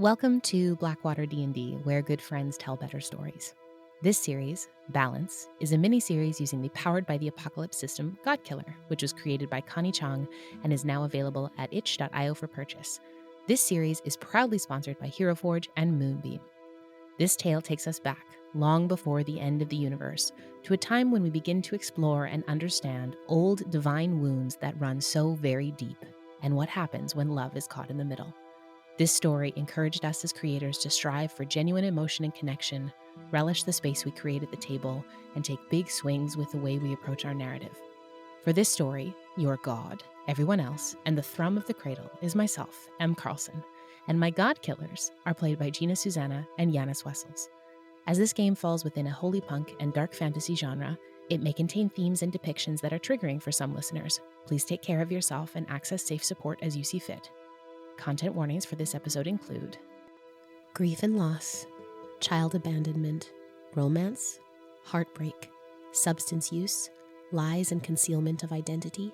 Welcome to Blackwater D&D, where good friends tell better stories. This series, Balance, is a mini-series using the Powered by the Apocalypse system, Godkiller, which was created by Connie Chong and is now available at itch.io for purchase. This series is proudly sponsored by Hero Forge and Moonbeam. This tale takes us back, long before the end of the universe, to a time when we begin to explore and understand old divine wounds that run so very deep, and what happens when love is caught in the middle. This story encouraged us as creators to strive for genuine emotion and connection, relish the space we create at the table, and take big swings with the way we approach our narrative. For this story, your God, everyone else, and the thrum of the cradle is myself, M. Carlson, and my God-killers are played by Gina Susanna and Yanis Wessels. As this game falls within a holy punk and dark fantasy genre, it may contain themes and depictions that are triggering for some listeners. Please take care of yourself and access safe support as you see fit. Content warnings for this episode include grief and loss, child abandonment, romance, heartbreak, substance use, lies and concealment of identity,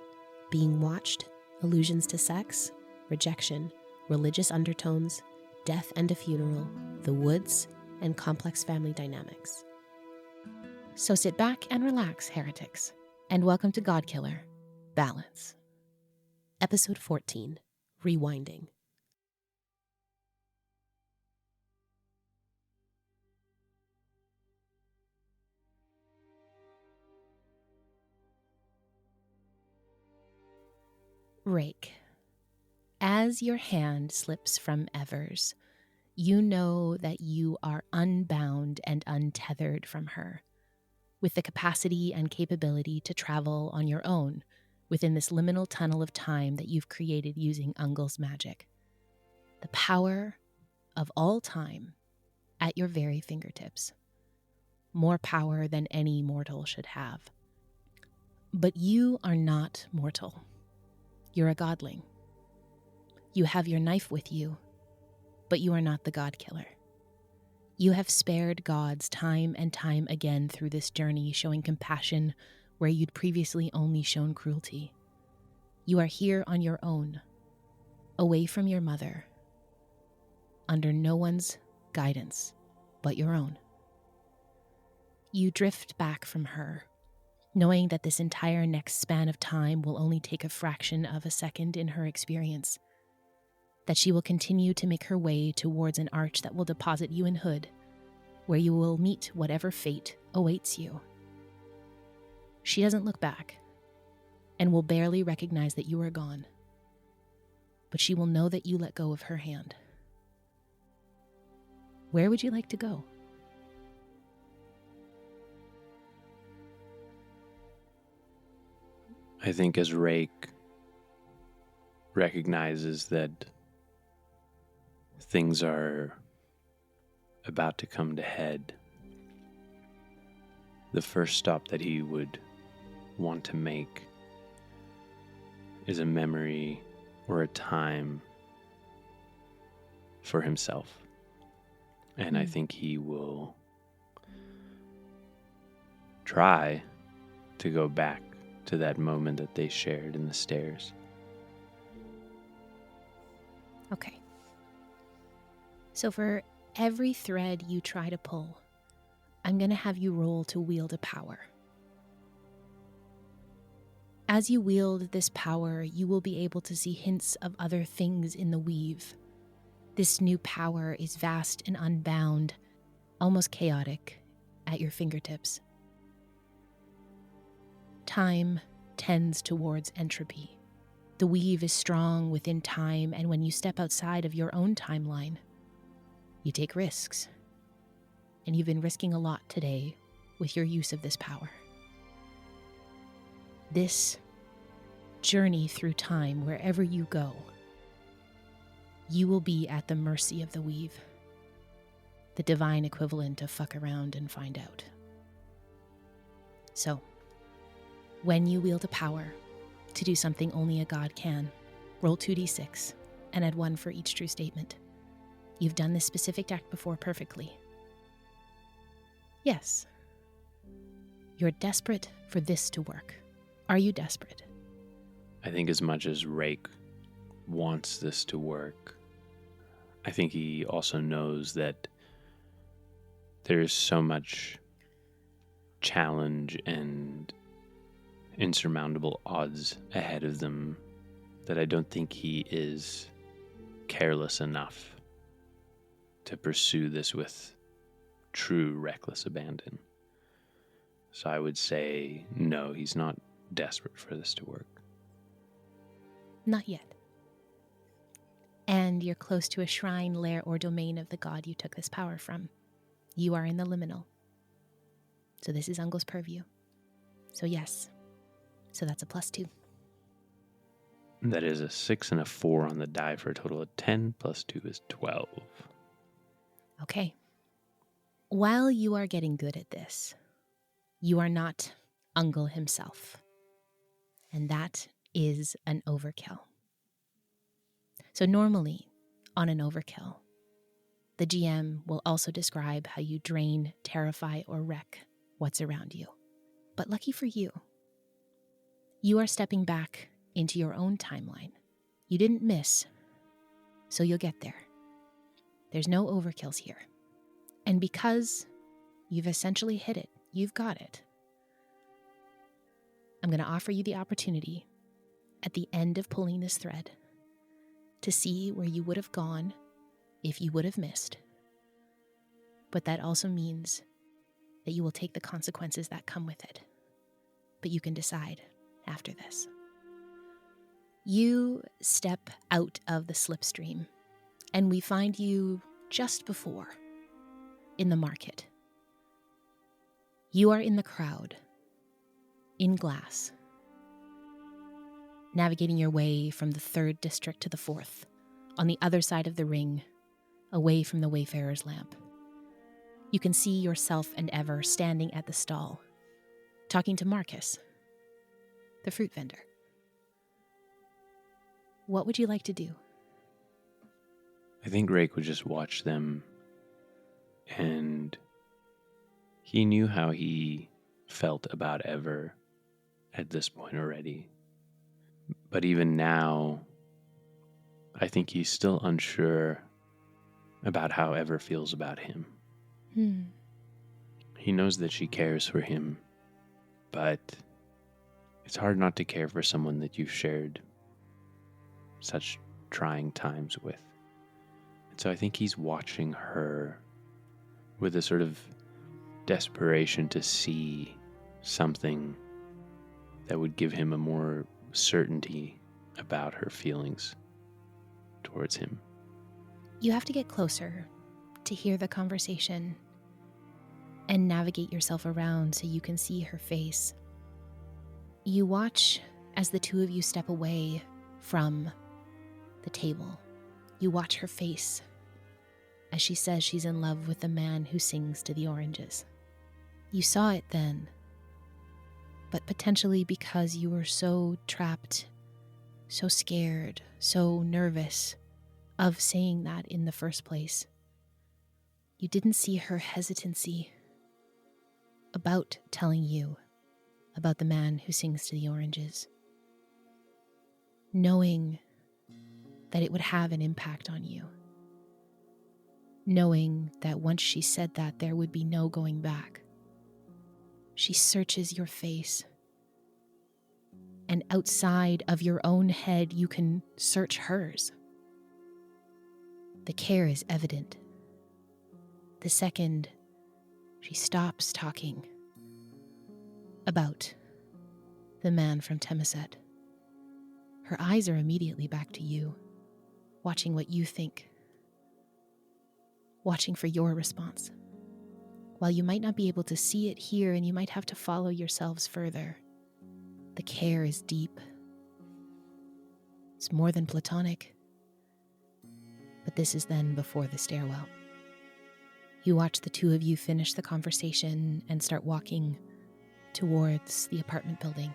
being watched, allusions to sex, rejection, religious undertones, death and a funeral, the woods, and complex family dynamics. So sit back and relax, heretics, and welcome to Godkiller, Balance. Episode 14, Rewinding. Rake. As your hand slips from Evers, you know that you are unbound and untethered from her, with the capacity and capability to travel on your own within this liminal tunnel of time that you've created using Ungol's magic. The power of all time at your very fingertips. More power than any mortal should have. But you are not mortal. You're a godling. You have your knife with you, but you are not the God-killer. You have spared gods time and time again through this journey, showing compassion where you'd previously only shown cruelty. You are here on your own, away from your mother, under no one's guidance but your own. You drift back from her, knowing that this entire next span of time will only take a fraction of a second in her experience, that she will continue to make her way towards an arch that will deposit you in Hood, where you will meet whatever fate awaits you. She doesn't look back, and will barely recognize that you are gone, but she will know that you let go of her hand. Where would you like to go? I think as Rake recognizes that things are about to come to head, the first stop that he would want to make is a memory or a time for himself. And I think he will try to go back to that moment that they shared in the stairs. Okay. So for every thread you try to pull, I'm going to have you roll to wield a power. As you wield this power, you will be able to see hints of other things in the weave. This new power is vast and unbound, almost chaotic, at your fingertips. Time tends towards entropy. The weave is strong within time, and when you step outside of your own timeline, you take risks. And you've been risking a lot today with your use of this power. This journey through time, wherever you go, you will be at the mercy of the weave, the divine equivalent of fuck around and find out. So, when you wield a power to do something only a god can, roll 2d6 and add 1 for each true statement. You've done this specific act before perfectly. Yes. You're desperate for this to work. Are you desperate? I think as much as Rake wants this to work, I think he also knows that there's so much challenge and insurmountable odds ahead of them that I don't think he is careless enough to pursue this with true reckless abandon. So I would say no, he's not desperate for this to work. Not yet. And you're close to a shrine, lair, or domain of the god you took this power from. You are in the liminal. So this is Ungol's purview. So yes. So that's a +2. That is a 6 and a 4 on the die for a total of 10, plus 2 is 12. Okay. While you are getting good at this, you are not Ungol himself. And that is an overkill. So normally, on an overkill, the GM will also describe how you drain, terrify, or wreck what's around you. But lucky for you, you are stepping back into your own timeline. You didn't miss, so you'll get there. There's no overkills here. And because you've essentially hit it, you've got it, I'm going to offer you the opportunity at the end of pulling this thread to see where you would have gone if you would have missed. But that also means that you will take the consequences that come with it. But you can decide after this. You step out of the slipstream, and we find you just before, in the market. You are in the crowd, in glass, navigating your way from the 3rd district to the 4th, on the other side of the ring, away from the Wayfarer's lamp. You can see yourself and Ever standing at the stall, talking to Marcus, the fruit vendor. What would you like to do? I think Rake would just watch them, and he knew how he felt about Ever at this point already. But even now, I think he's still unsure about how Ever feels about him. He knows that she cares for him, but it's hard not to care for someone that you've shared such trying times with. And so I think he's watching her with a sort of desperation to see something that would give him a more certainty about her feelings towards him. You have to get closer to hear the conversation and navigate yourself around so you can see her face. You watch as the two of you step away from the table. You watch her face as she says she's in love with the man who sings to the oranges. You saw it then, but potentially because you were so trapped, so scared, so nervous of saying that in the first place, you didn't see her hesitancy about telling you about the man who sings to the oranges, knowing that it would have an impact on you, knowing that once she said that, there would be no going back. She searches your face, and outside of your own head, you can search hers. The care is evident. The second she stops talking about the man from Temaset, her eyes are immediately back to you, watching what you think, watching for your response. While you might not be able to see it here and you might have to follow yourselves further, the care is deep. It's more than platonic. But this is then before the stairwell. You watch the two of you finish the conversation and start walking towards the apartment building.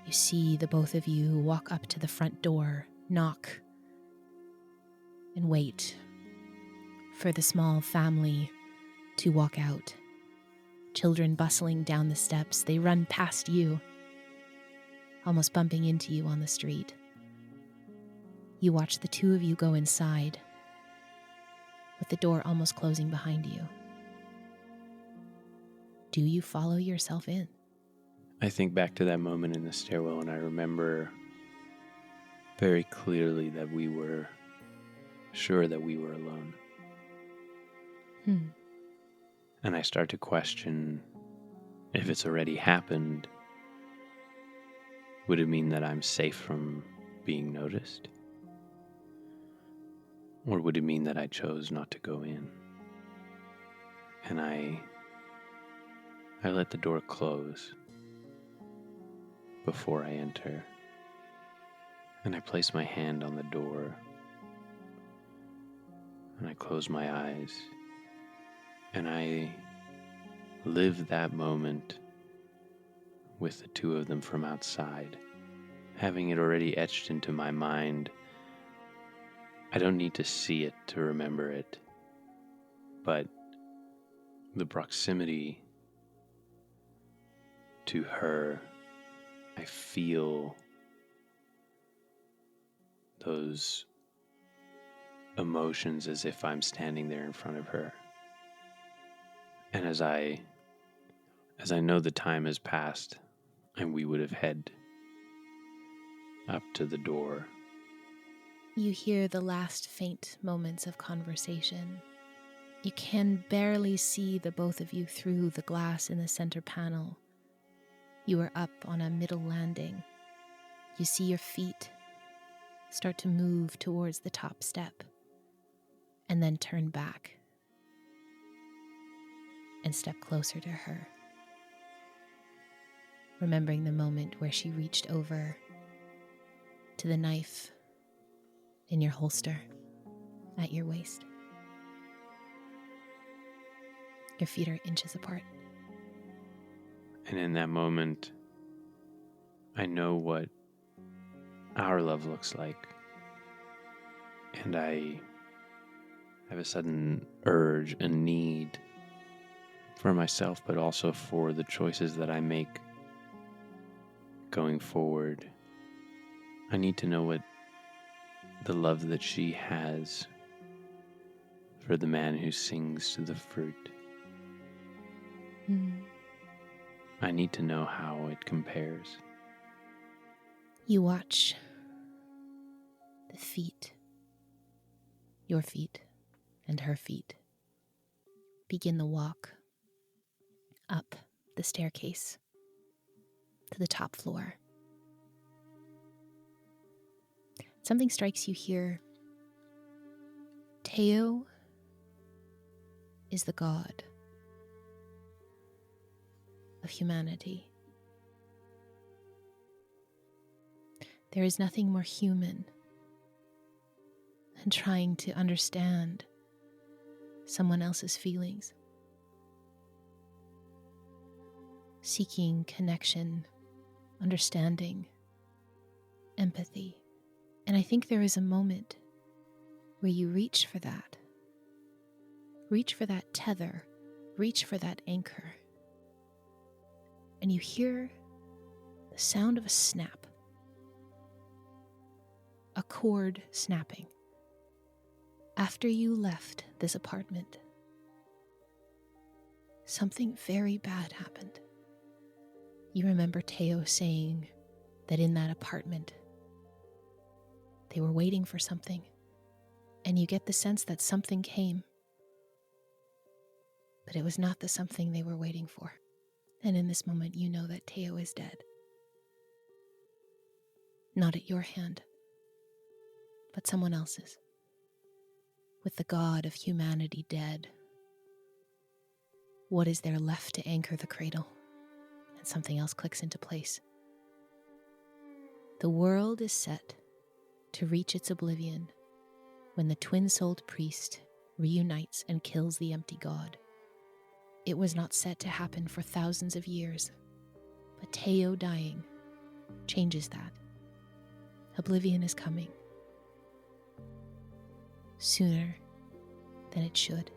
You see the both of you walk up to the front door, knock, and wait for the small family to walk out. Children bustling down the steps, they run past you, almost bumping into you on the street. You watch the two of you go inside, with the door almost closing behind you. Do you follow yourself in? I think back to that moment in the stairwell, and I remember very clearly that we were sure that we were alone. And I start to question, if it's already happened, would it mean that I'm safe from being noticed? Or would it mean that I chose not to go in? And I let the door close before I enter. And I place my hand on the door. And I close my eyes. And I live that moment with the two of them from outside, having it already etched into my mind. I don't need to see it to remember it, but the proximity to her, I feel those emotions as if I'm standing there in front of her. And as I know the time has passed and we would have head up to the door, You hear the last faint moments of conversation. You can barely see the both of you through the glass in the center panel. You are up on a middle landing. You see your feet start to move towards the top step and then turn back and step closer to her, remembering the moment where she reached over to the knife in your holster at your waist. Your feet are inches apart. and in that moment, I know what our love looks like. And I have a sudden urge and need for myself, but also for the choices that I make going forward. I need to know what the love that she has for the man who sings to the fruit. I need to know how it compares. You watch the feet, your feet and her feet, begin the walk up the staircase to the top floor. Something strikes you here. Teo is the god of humanity. There is nothing more human than trying to understand someone else's feelings, seeking connection, understanding, empathy. And I think there is a moment where you reach for that tether, reach for that anchor, and you hear the sound of a snap, a cord snapping. After you left this apartment, something very bad happened. You remember Teo saying that in that apartment, they were waiting for something, and you get the sense that something came, but it was not the something they were waiting for. And in this moment, you know that Teo is dead. Not at your hand, but someone else's. With the god of humanity dead, what is there left to anchor the cradle? And something else clicks into place. The world is set to reach its oblivion when the twin-souled priest reunites and kills the empty god. It was not set to happen for thousands of years, but Teo dying changes that. Oblivion is coming sooner than it should,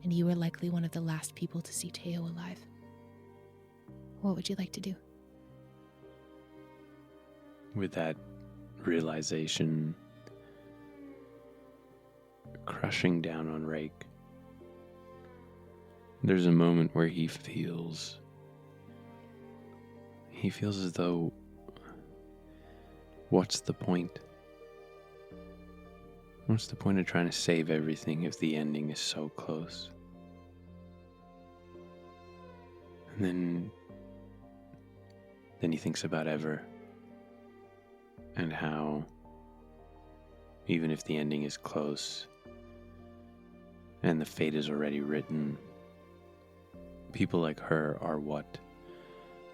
and you are likely one of the last people to see Teo alive. What would you like to do? With that realization crushing down on Rake. There's a moment where he feels as though, what's the point? What's the point of trying to save everything if the ending is so close? And then he thinks about Ever and how even if the ending is close and the fate is already written, people like her are what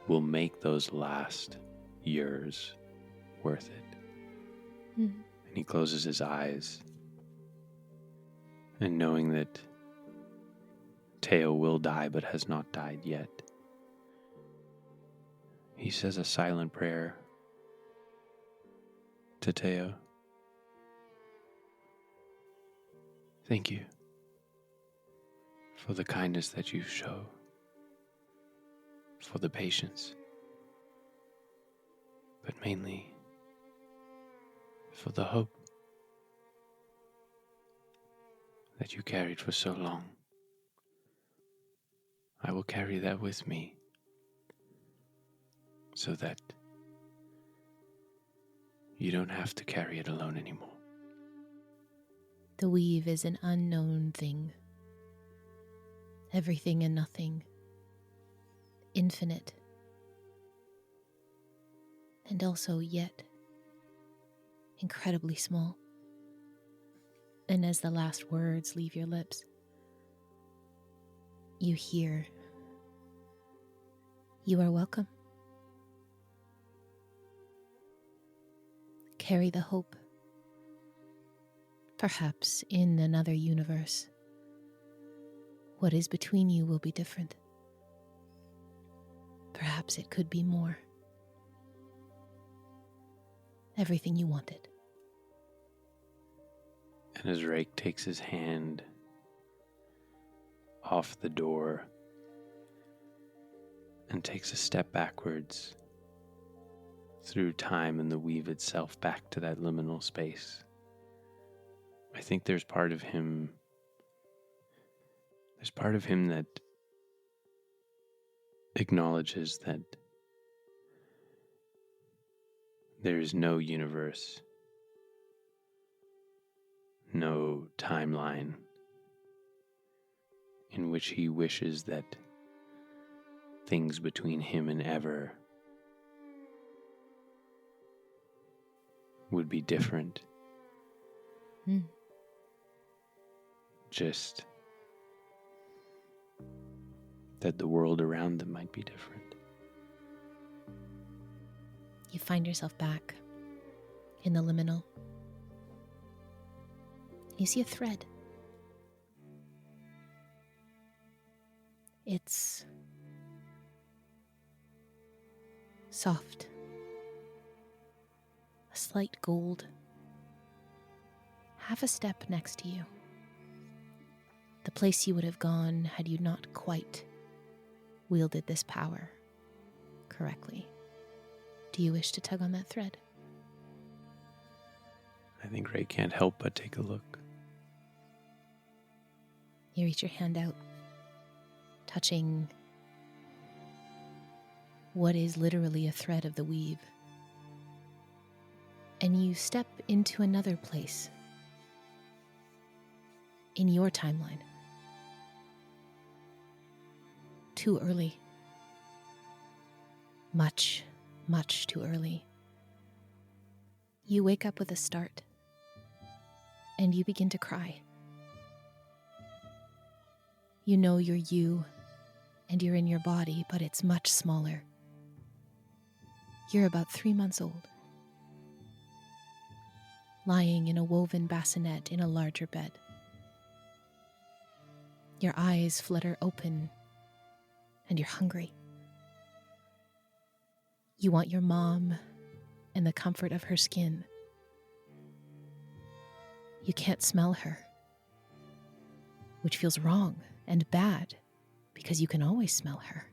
will make those last years worth it. Mm. And he closes his eyes, and knowing that Teo will die but has not died yet, he says a silent prayer to Teo. Thank you for the kindness that you show, for the patience, but mainly for the hope that you carried for so long. I will carry that with me so that you don't have to carry it alone anymore. The weave is an unknown thing. Everything and nothing. Infinite. And also yet incredibly small. And as the last words leave your lips, you hear, "You are welcome. Carry the hope. Perhaps in another universe, what is between you will be different. Perhaps it could be more. Everything you wanted." And as Rake takes his hand off the door and takes a step backwards through time and the weave itself back to that liminal space, I think there's part of him that acknowledges that there is no universe, no timeline in which he wishes that things between him and Ever would be different. Mm. Just that the world around them might be different. You find yourself back in the liminal. You see a thread. It's soft, a slight gold, half a step next to you. The place you would have gone had you not quite wielded this power correctly. Do you wish to tug on that thread? I think Ray can't help but take a look. You reach your hand out, touching what is literally a thread of the weave. And you step into another place in your timeline. Too early. Much, much too early. You wake up with a start, and you begin to cry. You know you're you, and you're in your body, but it's much smaller. You're about 3 months old, lying in a woven bassinet in a larger bed. Your eyes flutter open, and you're hungry. You want your mom and the comfort of her skin. You can't smell her, which feels wrong and bad because you can always smell her.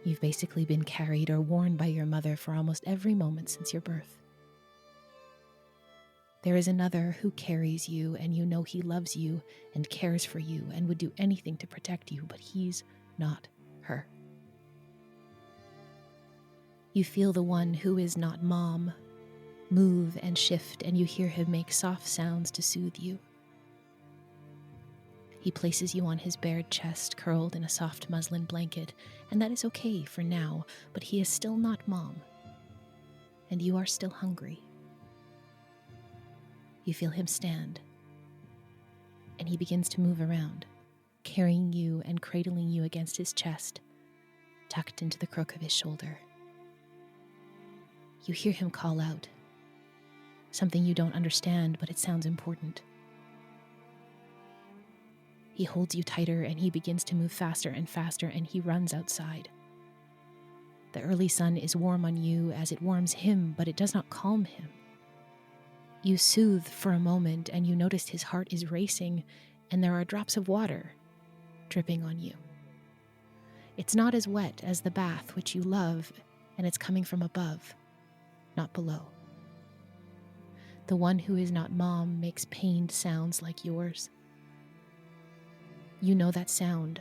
You've basically been carried or worn by your mother for almost every moment since your birth. There is another who carries you, and you know he loves you and cares for you and would do anything to protect you, but he's not her. You feel the one who is not mom move and shift, and you hear him make soft sounds to soothe you. He places you on his bared chest, curled in a soft muslin blanket, and that is okay for now, but he is still not mom, and you are still hungry. You feel him stand, and he begins to move around, carrying you and cradling you against his chest, tucked into the crook of his shoulder. You hear him call out, something you don't understand, but it sounds important. He holds you tighter, and he begins to move faster and faster, and he runs outside. The early sun is warm on you as it warms him, but it does not calm him. You soothe for a moment, and you notice his heart is racing, and there are drops of water dripping on you. It's not as wet as the bath, which you love, and it's coming from above, not below. The one who is not mom makes pained sounds like yours. You know that sound,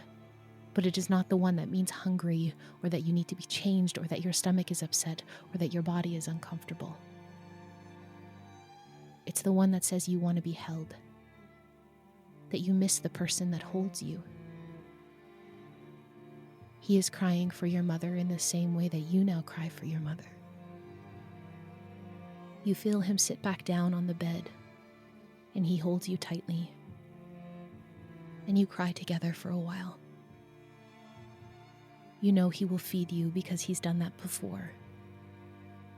but it is not the one that means hungry, or that you need to be changed, or that your stomach is upset, or that your body is uncomfortable. It's the one that says you want to be held, that you miss the person that holds you. He is crying for your mother in the same way that you now cry for your mother. You feel him sit back down on the bed, and he holds you tightly, and you cry together for a while. You know he will feed you because he's done that before.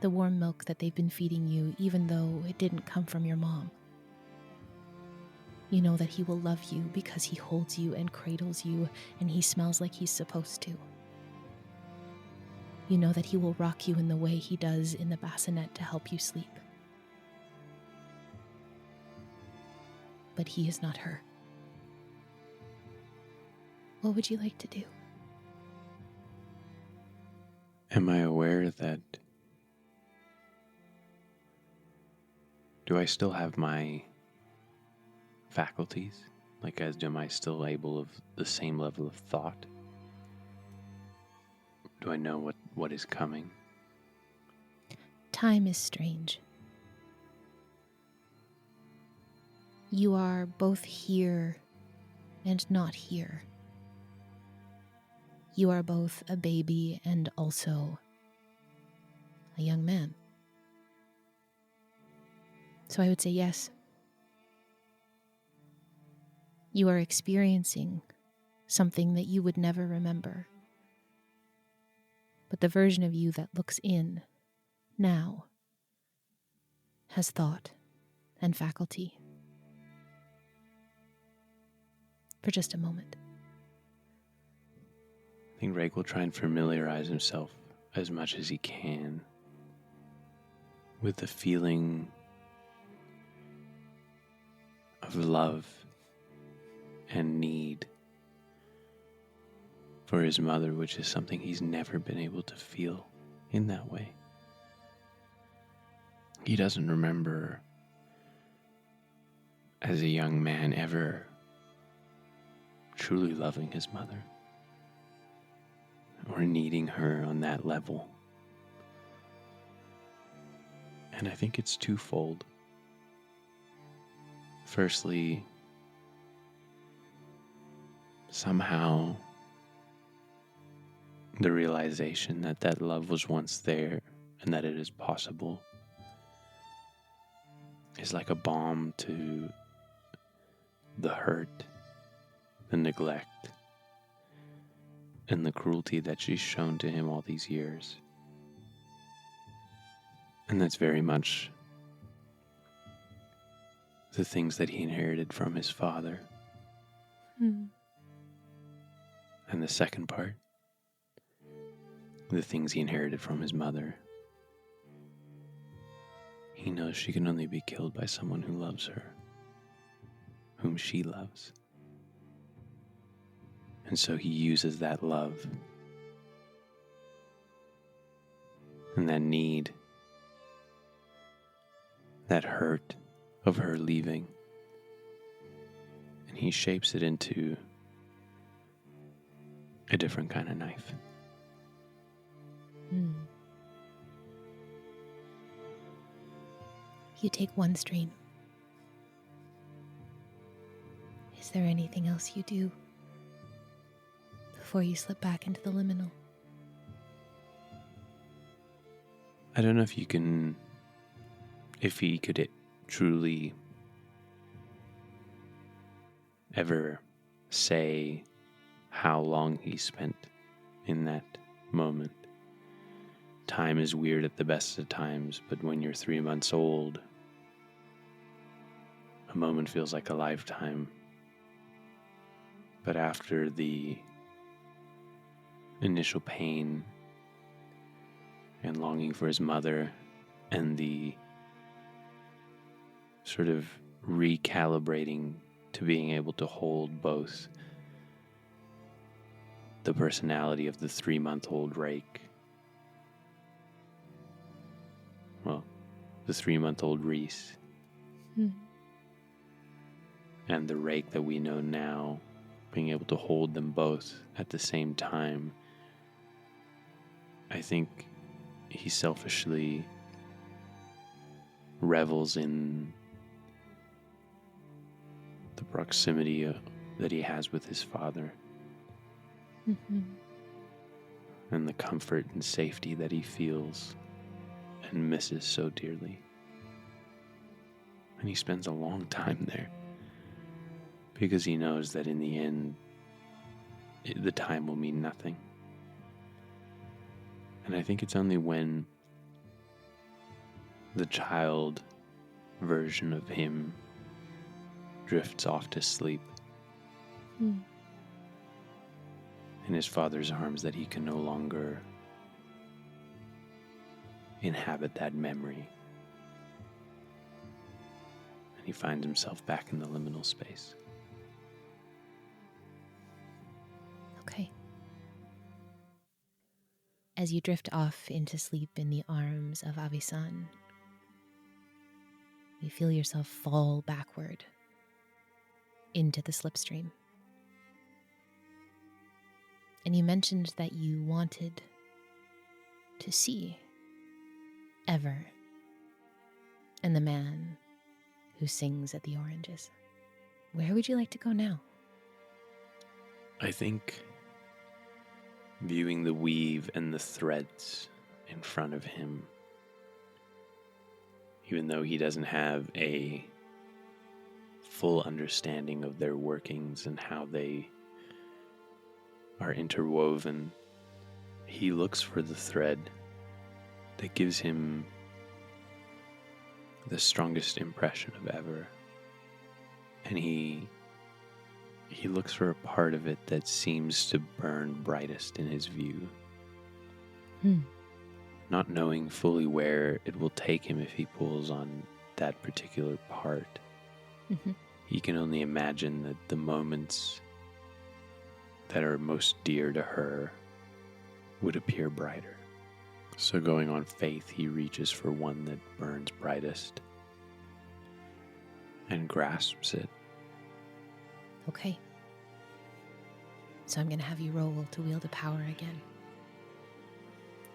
The warm milk that they've been feeding you, even though it didn't come from your mom. You know that he will love you because he holds you and cradles you, and he smells like he's supposed to. You know that he will rock you in the way he does in the bassinet to help you sleep. But he is not her. What would you like to do? Am I aware that... Do I still have my faculties? Like, am I still able of the same level of thought? Do I know what is coming? Time is strange. You are both here and not here. You are both a baby and also a young man. So I would say yes. You are experiencing something that you would never remember. But the version of you that looks in now has thought and faculty. For just a moment. I think Rake will try and familiarize himself as much as he can with the feeling of love and need for his mother, which is something he's never been able to feel in that way. He doesn't remember as a young man ever truly loving his mother or needing her on that level. And I think it's twofold. Firstly, somehow the realization that that love was once there and that it is possible is like a balm to the hurt, the neglect, and the cruelty that she's shown to him all these years. And that's very much the things that he inherited from his father. And the second part, the things he inherited from his mother. He knows she can only be killed by someone who loves her, whom she loves. And so he uses that love and that need, that hurt of her leaving. And he shapes it into a different kind of knife. You take one stream. Is there anything else you do before you slip back into the liminal? I don't know if he could truly ever say how long he spent in that moment. Time is weird at the best of times, but when you're 3 months old, a moment feels like a lifetime. But after the initial pain and longing for his mother and the sort of recalibrating to being able to hold both the personality of the 3-month-old Rake, the 3-month-old Reese, and the Rake that we know now, being able to hold them both at the same time. I think he selfishly revels in the proximity that he has with his father, and the comfort and safety that he feels and misses so dearly. And he spends a long time there because he knows that in the end, the time will mean nothing. And I think it's only when the child version of him drifts off to sleep in his father's arms that he can no longer inhabit that memory. And he finds himself back in the liminal space. Okay. As you drift off into sleep in the arms of Avisan, you feel yourself fall backward into the slipstream. And you mentioned that you wanted to see Ever and the man who sings at the oranges. Where would you like to go now? I think viewing the weave and the threads in front of him, even though he doesn't have a full understanding of their workings and how they are interwoven, he looks for the thread that gives him the strongest impression of Ever. And he looks for a part of it that seems to burn brightest in his view. Not knowing fully where it will take him if he pulls on that particular part. He can only imagine that the moments that are most dear to her would appear brighter. So going on faith, he reaches for one that burns brightest and grasps it. Okay. So I'm going to have you roll to wield a power again.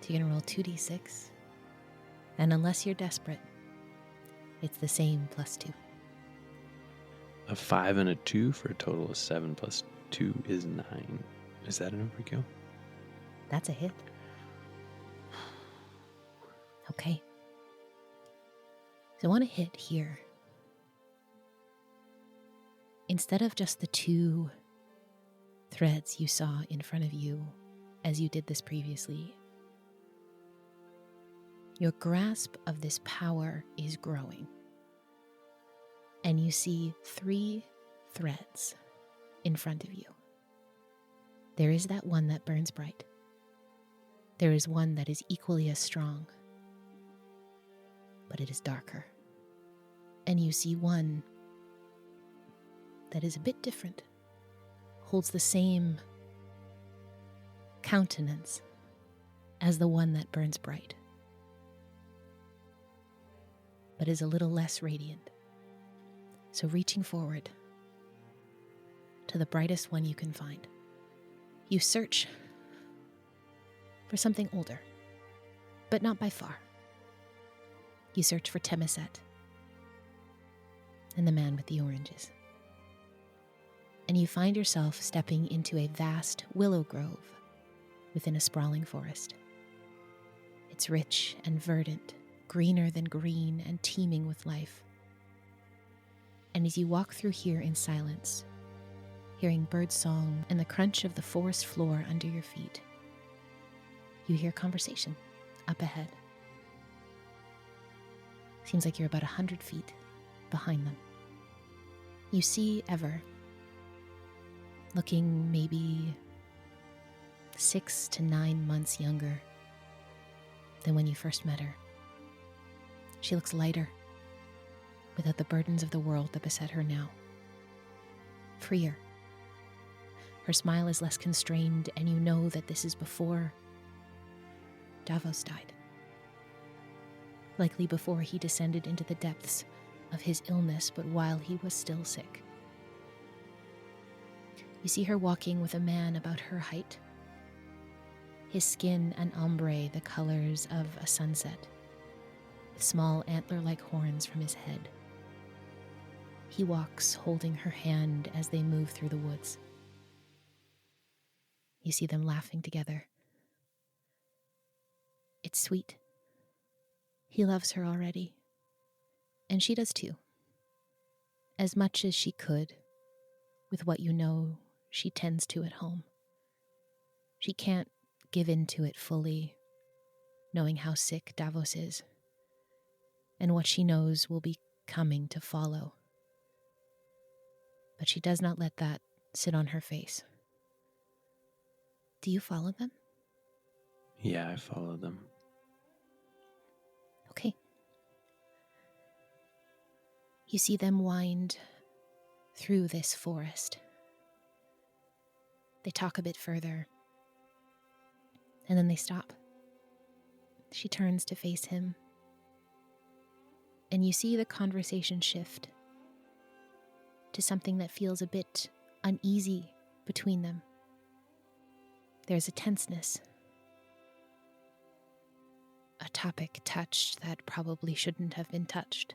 So you're going to roll 2d6. And unless you're desperate, it's the same plus 2. A 5 and a 2 for a total of 7 plus 2 is 9. Is that an overkill? That's a hit. Okay. So I want to hit here. Instead of just the 2 threads you saw in front of you as you did this previously, your grasp of this power is growing. And you see 3 threads in front of you. There is that one that burns bright. There is one that is equally as strong, but it is darker. And you see one that is a bit different, holds the same countenance as the one that burns bright, but is a little less radiant. So reaching forward to the brightest one you can find, you search for something older, but not by far. You search for Temiset and the man with the oranges. And you find yourself stepping into a vast willow grove within a sprawling forest. It's rich and verdant, greener than green and teeming with life. And as you walk through here in silence, hearing birdsong and the crunch of the forest floor under your feet, you hear conversation up ahead. Seems like you're about 100 feet behind them. You see Ever, looking maybe 6 to 9 months younger than when you first met her. She looks lighter, without the burdens of the world that beset her now. Freer. Her smile is less constrained, and you know that this is before Davos died. Likely before he descended into the depths of his illness, but while he was still sick. You see her walking with a man about her height. His skin an ombre, the colors of a sunset, with small antler-like horns from his head. He walks holding her hand as they move through the woods. You see them laughing together. It's sweet. He loves her already, and she does too. As much as she could, with what you know she tends to at home. She can't give in to it fully, knowing how sick Davos is, and what she knows will be coming to follow. But she does not let that sit on her face. Do you follow them? Yeah, I follow them. Okay. You see them wind through this forest. They talk a bit further, and then they stop. She turns to face him, and you see the conversation shift to something that feels a bit uneasy between them. There's a tenseness, a topic touched that probably shouldn't have been touched,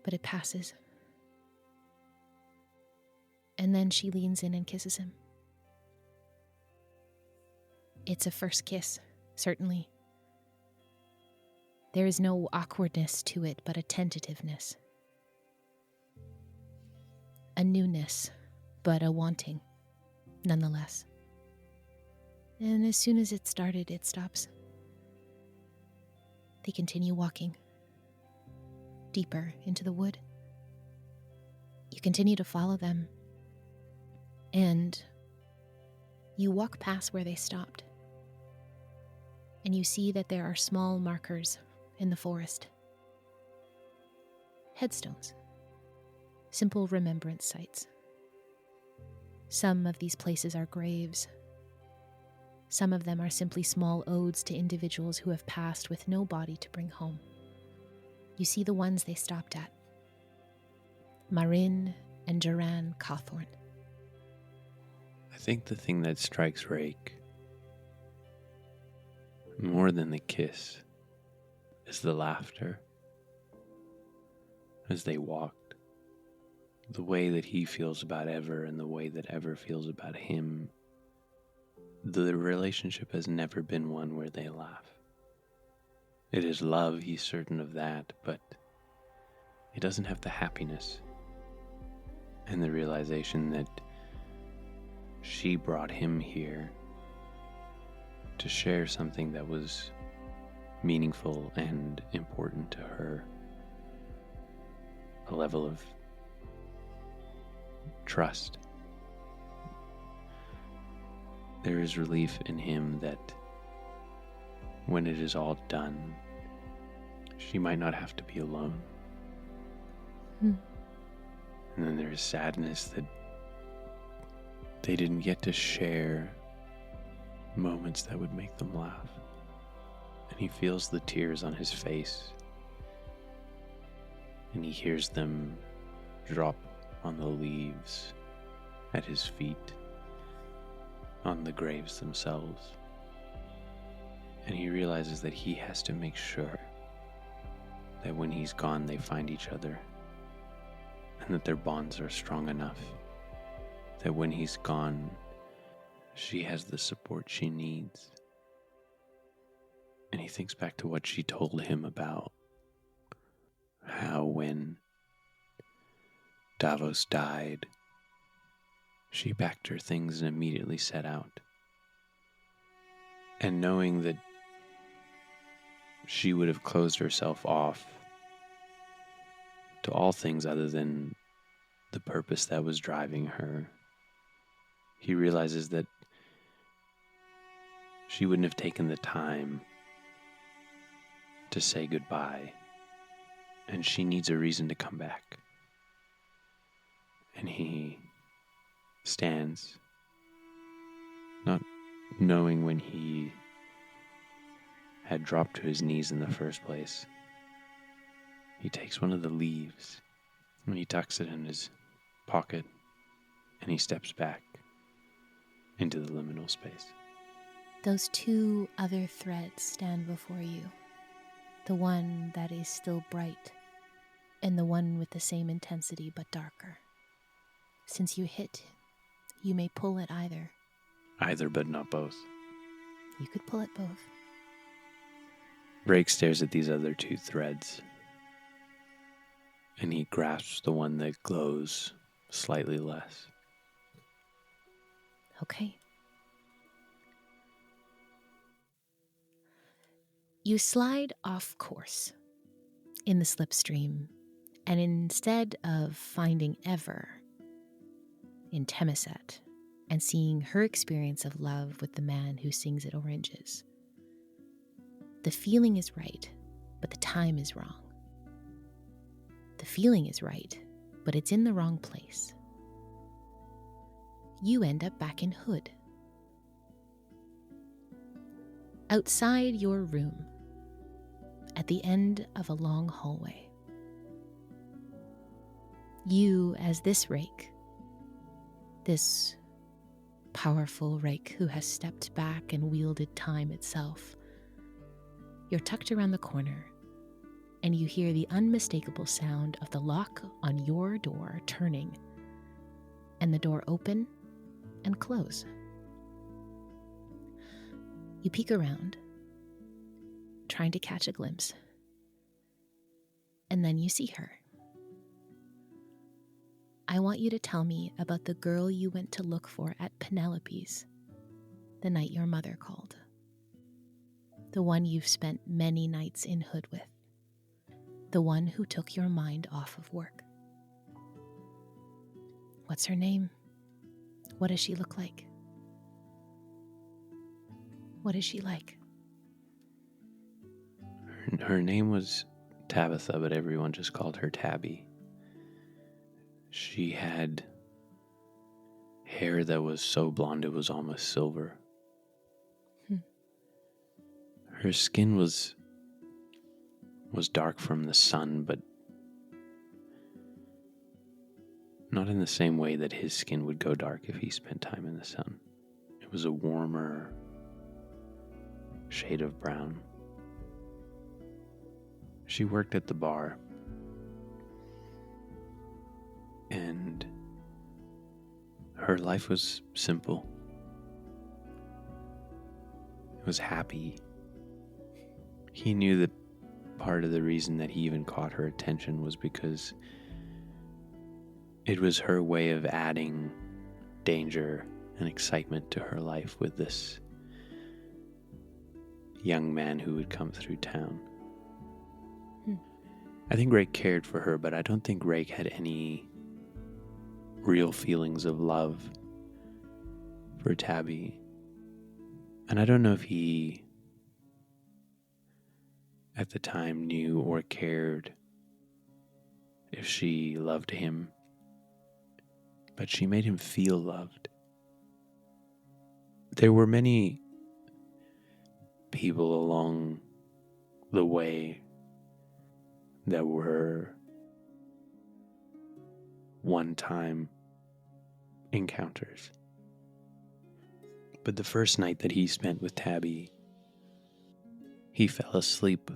but it passes. And then she leans in and kisses him. It's a first kiss, certainly. There is no awkwardness to it, but a tentativeness. A newness, but a wanting, nonetheless. And as soon as it started, it stops. They continue walking, deeper into the wood. You continue to follow them, and you walk past where they stopped, and you see that there are small markers in the forest. Headstones. Simple remembrance sites. Some of these places are graves. Some of them are simply small odes to individuals who have passed with no body to bring home. You see the ones they stopped at. Marin and Duran Cawthorn. I think the thing that strikes Rake more than the kiss is the laughter as they walked. The way that he feels about Ever and the way that Ever feels about him. The relationship has never been one where they laugh. It is love, he's certain of that, but it doesn't have the happiness and the realization that she brought him here to share something that was meaningful and important to her. A level of trust. There is relief in him that when it is all done, she might not have to be alone. And then there is sadness that they didn't get to share moments that would make them laugh. And he feels the tears on his face and he hears them drop on the leaves at his feet, on the graves themselves. And he realizes that he has to make sure that when he's gone, they find each other, and that their bonds are strong enough that when he's gone, she has the support she needs. And he thinks back to what she told him about how when Davos died, she packed her things and immediately set out. And knowing that she would have closed herself off to all things other than the purpose that was driving her, he realizes that she wouldn't have taken the time to say goodbye, and she needs a reason to come back. And he stands, not knowing when he had dropped to his knees in the first place. He takes one of the leaves and he tucks it in his pocket, and he steps back into the liminal space. Those two other threads stand before you. The one that is still bright, and the one with the same intensity but darker. Since you hit, you may pull at either. Either, but not both. You could pull at both. Rake stares at these other two threads, and he grasps the one that glows slightly less. Okay. You slide off course in the slipstream, and instead of finding Ever in Temiset and seeing her experience of love with the man who sings at Oranges, the feeling is right, but the time is wrong. The feeling is right, but it's in the wrong place. You end up back in Hood. Outside your room, at the end of a long hallway. You, as this rake, this powerful rake who has stepped back and wielded time itself, you're tucked around the corner, and you hear the unmistakable sound of the lock on your door turning, and the door open and close. You peek around, trying to catch a glimpse, and then you see her. I want you to tell me about the girl you went to look for at Penelope's the night your mother called. The one you've spent many nights in Hood with. The one who took your mind off of work. What's her name? What does she look like? What is she like? Her name was Tabitha, but everyone just called her Tabby. She had hair that was so blonde it was almost silver. Her skin was dark from the sun, but not in the same way that his skin would go dark if he spent time in the sun. It was a warmer shade of brown. She worked at the bar, and her life was simple. It was happy. He knew that part of the reason that he even caught her attention was because it was her way of adding danger and excitement to her life with this young man who would come through town. I think Rake cared for her, but I don't think Rake had any real feelings of love for Tabby. And I don't know if he, at the time, knew or cared if she loved him. But she made him feel loved. There were many people along the way that were one-time encounters. But the first night that he spent with Tabby, he fell asleep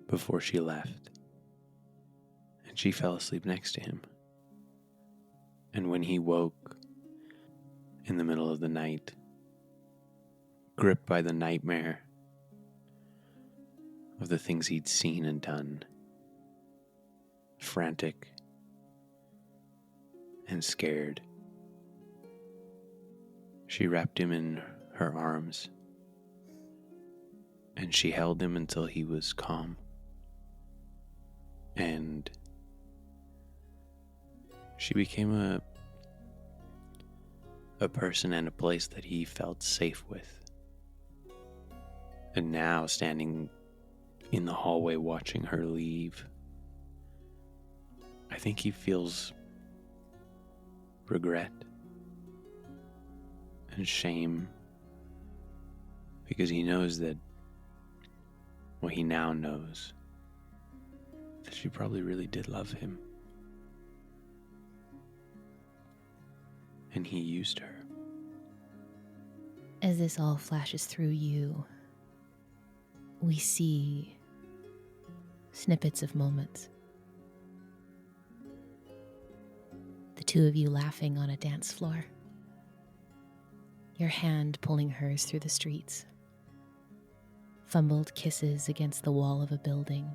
before she left, and she fell asleep next to him. And when he woke in the middle of the night, gripped by the nightmare of the things he'd seen and done, frantic and scared, she wrapped him in her arms, and she held him until he was calm. And she became a person and a place that he felt safe with. And now, standing in the hallway watching her leave, I think he feels regret and shame, because he knows that, well, he now knows that she probably really did love him, and he used her. As this all flashes through you, we see snippets of moments. The two of you laughing on a dance floor, your hand pulling hers through the streets, fumbled kisses against the wall of a building,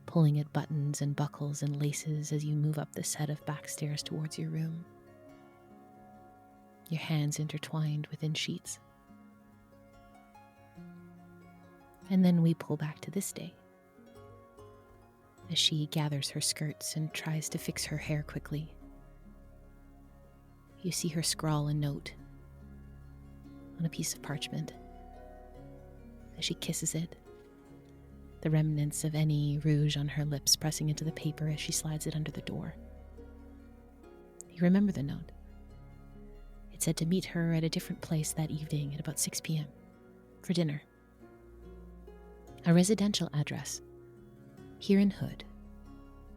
pulling at buttons and buckles and laces as you move up the set of back stairs towards your room, your hands intertwined within sheets. And then we pull back to this day, as she gathers her skirts and tries to fix her hair quickly. You see her scrawl a note on a piece of parchment. As she kisses it, the remnants of any rouge on her lips pressing into the paper as she slides it under the door. You remember the note. It said to meet her at a different place that evening at about 6 p.m. for dinner. A residential address, here in Hood,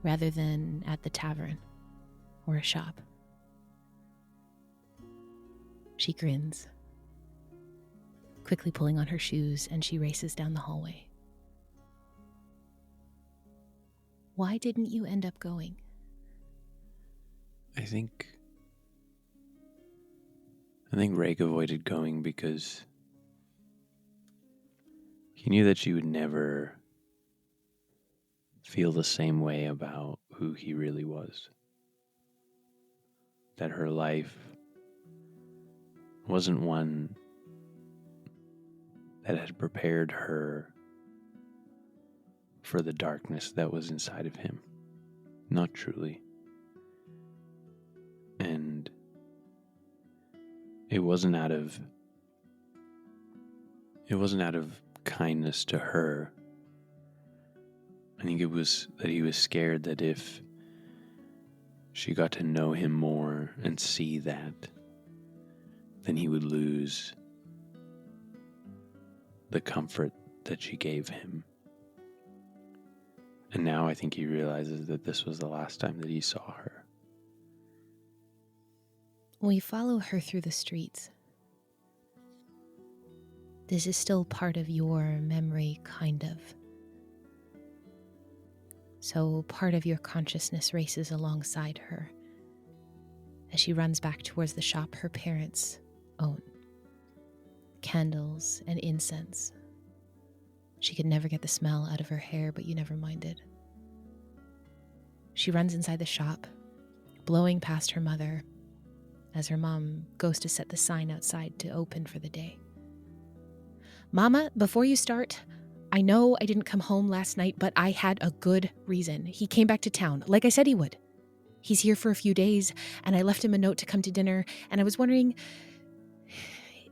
rather than at the tavern or a shop. She grins, quickly pulling on her shoes, and she races down the hallway. Why didn't you end up going? I think Rake avoided going because he knew that she would never feel the same way about who he really was. That her life wasn't one that had prepared her for the darkness that was inside of him. Not truly. And it wasn't out of kindness to her. I think it was that he was scared that if she got to know him more and see that, then he would lose the comfort that she gave him. And now I think he realizes that this was the last time that he saw her. We follow her through the streets. This is still part of your memory, kind of. So part of your consciousness races alongside her as she runs back towards the shop her parents own. Candles and incense. She could never get the smell out of her hair, but you never minded. She runs inside the shop, blowing past her mother as her mom goes to set the sign outside to open for the day. Mama, before you start, I know I didn't come home last night, but I had a good reason. He came back to town, like I said he would. He's here for a few days, and I left him a note to come to dinner, and I was wondering,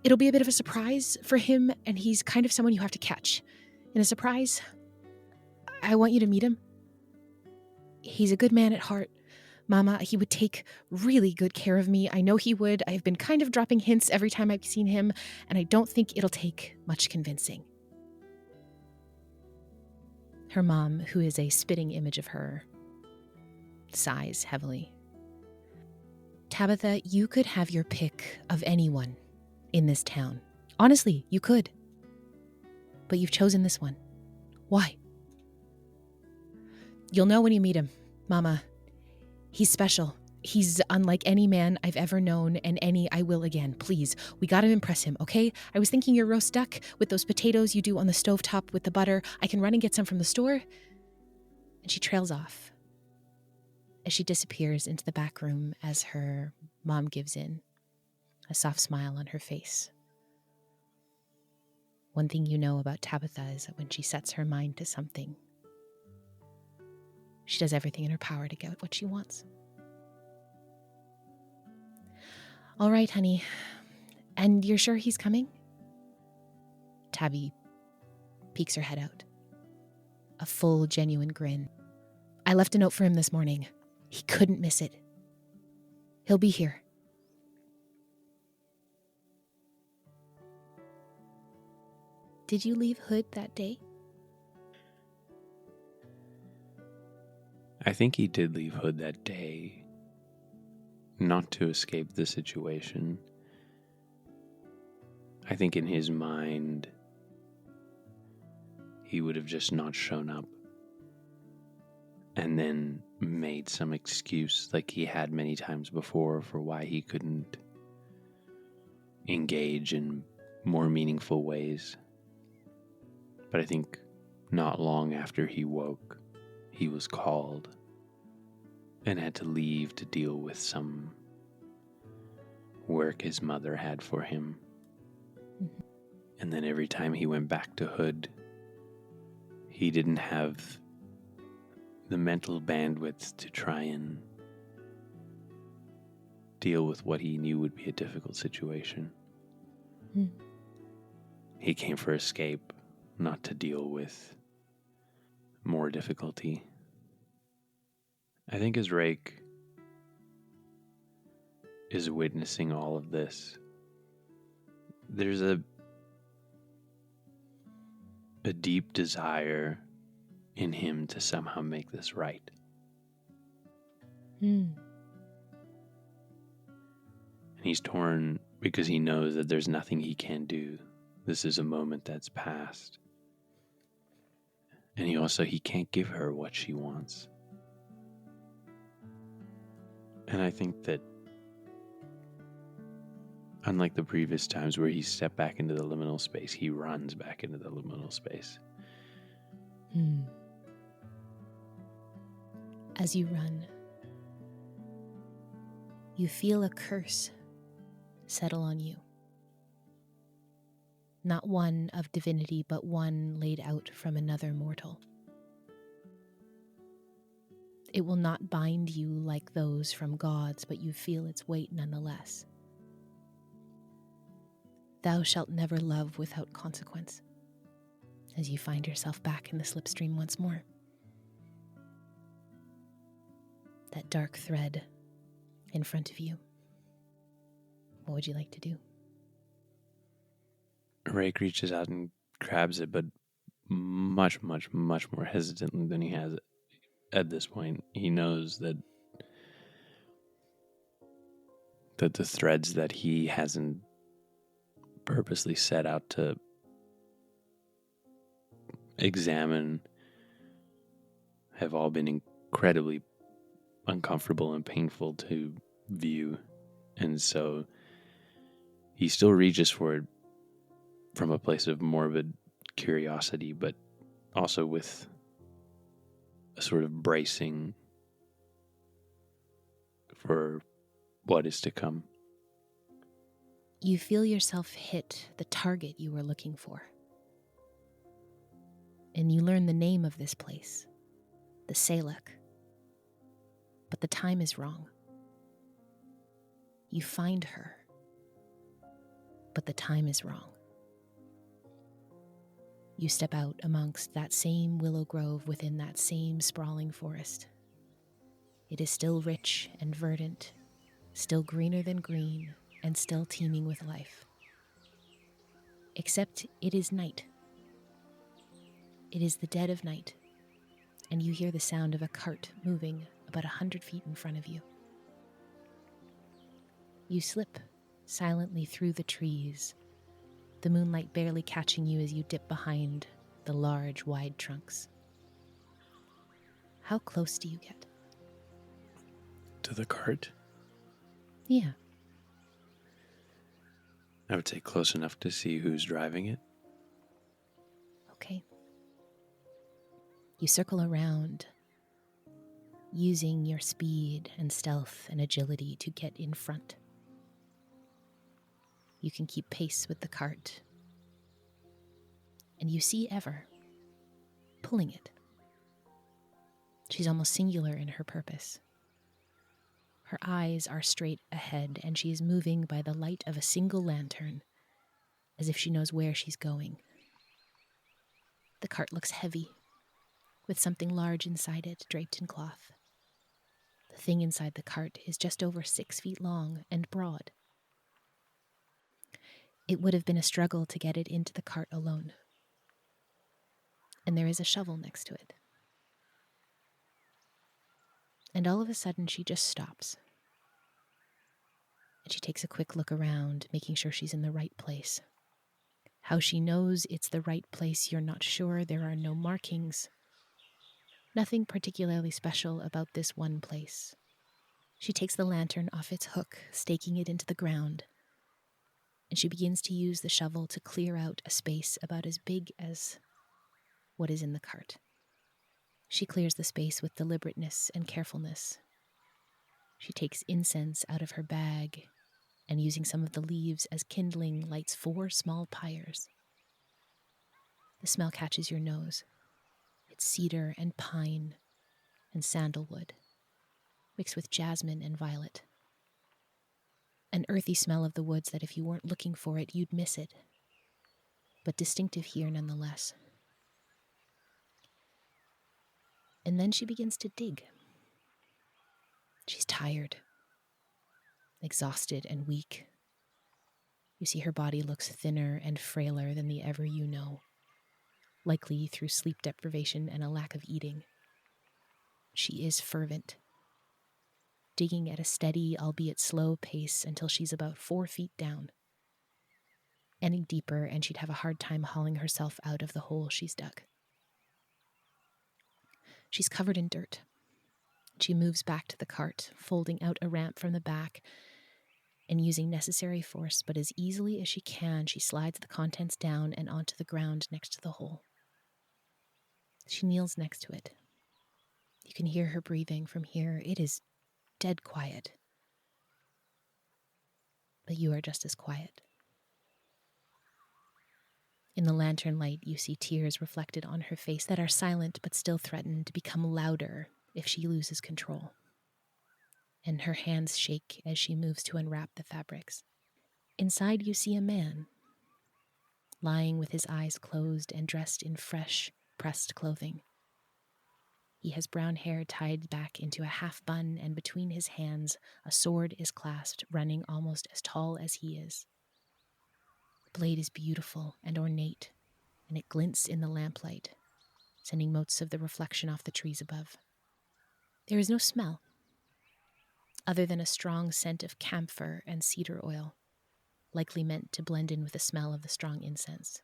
it'll be a bit of a surprise for him, and he's kind of someone you have to catch. In a surprise, I want you to meet him. He's a good man at heart. Mama, he would take really good care of me. I know he would. I've been kind of dropping hints every time I've seen him, and I don't think it'll take much convincing. Her mom, who is a spitting image of her, sighs heavily. Tabitha, you could have your pick of anyone in this town. Honestly, you could. But you've chosen this one. Why? You'll know when you meet him, Mama. He's special. He's unlike any man I've ever known and any I will again. Please, we gotta impress him, okay? I was thinking your roast duck with those potatoes you do on the stovetop with the butter. I can run and get some from the store. And she trails off as she disappears into the back room as her mom gives in, a soft smile on her face. One thing you know about Tabitha is that when she sets her mind to something, she does everything in her power to get what she wants. All right, honey. And you're sure he's coming? Tabby peeks her head out. A full, genuine grin. I left a note for him this morning. He couldn't miss it. He'll be here. Did you leave Hood that day? I think he did leave Hood that day, not to escape the situation. I think in his mind, he would have just not shown up and then made some excuse like he had many times before for why he couldn't engage in more meaningful ways. But I think not long after he woke, he was called and had to leave to deal with some work his mother had for him. Mm-hmm. And then every time he went back to Hood, he didn't have the mental bandwidth to try and deal with what he knew would be a difficult situation. Mm. He came for escape, not to deal with more difficulty. I think as Rake is witnessing all of this, there's a deep desire in him to somehow make this right. Mm. And he's torn because he knows that there's nothing he can do. This is a moment that's passed. And he can't give her what she wants. And I think that unlike the previous times where he stepped back into the liminal space, he runs back into the liminal space. Mm. As you run, you feel a curse settle on you. Not one of divinity, but one laid out from another mortal. It will not bind you like those from gods, but you feel its weight nonetheless. Thou shalt never love without consequence, as you find yourself back in the slipstream once more. That dark thread in front of you. What would you like to do? Rake reaches out and grabs it, but much, much, much more hesitantly than he has at this point. He knows that the threads that he hasn't purposely set out to examine have all been incredibly uncomfortable and painful to view. And so he still reaches for it from a place of morbid curiosity, but also with a sort of bracing for what is to come. You feel yourself hit the target you were looking for. And you learn the name of this place, the Salak. But the time is wrong. You find her, but the time is wrong. You step out amongst that same willow grove within that same sprawling forest. It is still rich and verdant, still greener than green, and still teeming with life. Except it is night. It is the dead of night, and you hear the sound of a cart moving about 100 feet in front of you. You slip silently through the trees, the moonlight barely catching you as you dip behind the large, wide trunks. How close do you get? To the cart? Yeah. I would say close enough to see who's driving it. Okay. You circle around, using your speed and stealth and agility to get in front. You can keep pace with the cart, and you see Ever pulling it. She's almost singular in her purpose. Her eyes are straight ahead, and she is moving by the light of a single lantern, as if she knows where she's going. The cart looks heavy, with something large inside it draped in cloth. The thing inside the cart is just over 6 feet long and broad. It would have been a struggle to get it into the cart alone. And there is a shovel next to it. And all of a sudden, she just stops. And she takes a quick look around, making sure she's in the right place. How she knows it's the right place, you're not sure. There are no markings. Nothing particularly special about this one place. She takes the lantern off its hook, staking it into the ground, and she begins to use the shovel to clear out a space about as big as what is in the cart. She clears the space with deliberateness and carefulness. She takes incense out of her bag and, using some of the leaves as kindling, lights 4 small pyres. The smell catches your nose. It's cedar and pine and sandalwood, mixed with jasmine and violet. An earthy smell of the woods that if you weren't looking for it, you'd miss it, but distinctive here nonetheless. And then she begins to dig. She's tired, exhausted and weak. You see her body looks thinner and frailer than the Ever you know, likely through sleep deprivation and a lack of eating. She is fervent, digging at a steady, albeit slow pace until she's about 4 feet down. Any deeper and she'd have a hard time hauling herself out of the hole she's dug. She's covered in dirt. She moves back to the cart, folding out a ramp from the back and using necessary force, but as easily as she can, she slides the contents down and onto the ground next to the hole. She kneels next to it. You can hear her breathing from here. It is dead quiet. But you are just as quiet. In the lantern light, you see tears reflected on her face that are silent but still threaten to become louder if she loses control. And her hands shake as she moves to unwrap the fabrics. Inside, you see a man, lying with his eyes closed and dressed in fresh, pressed clothing. He has brown hair tied back into a half bun, and between his hands, a sword is clasped, running almost as tall as he is. The blade is beautiful and ornate, and it glints in the lamplight, sending motes of the reflection off the trees above. There is no smell, other than a strong scent of camphor and cedar oil, likely meant to blend in with the smell of the strong incense.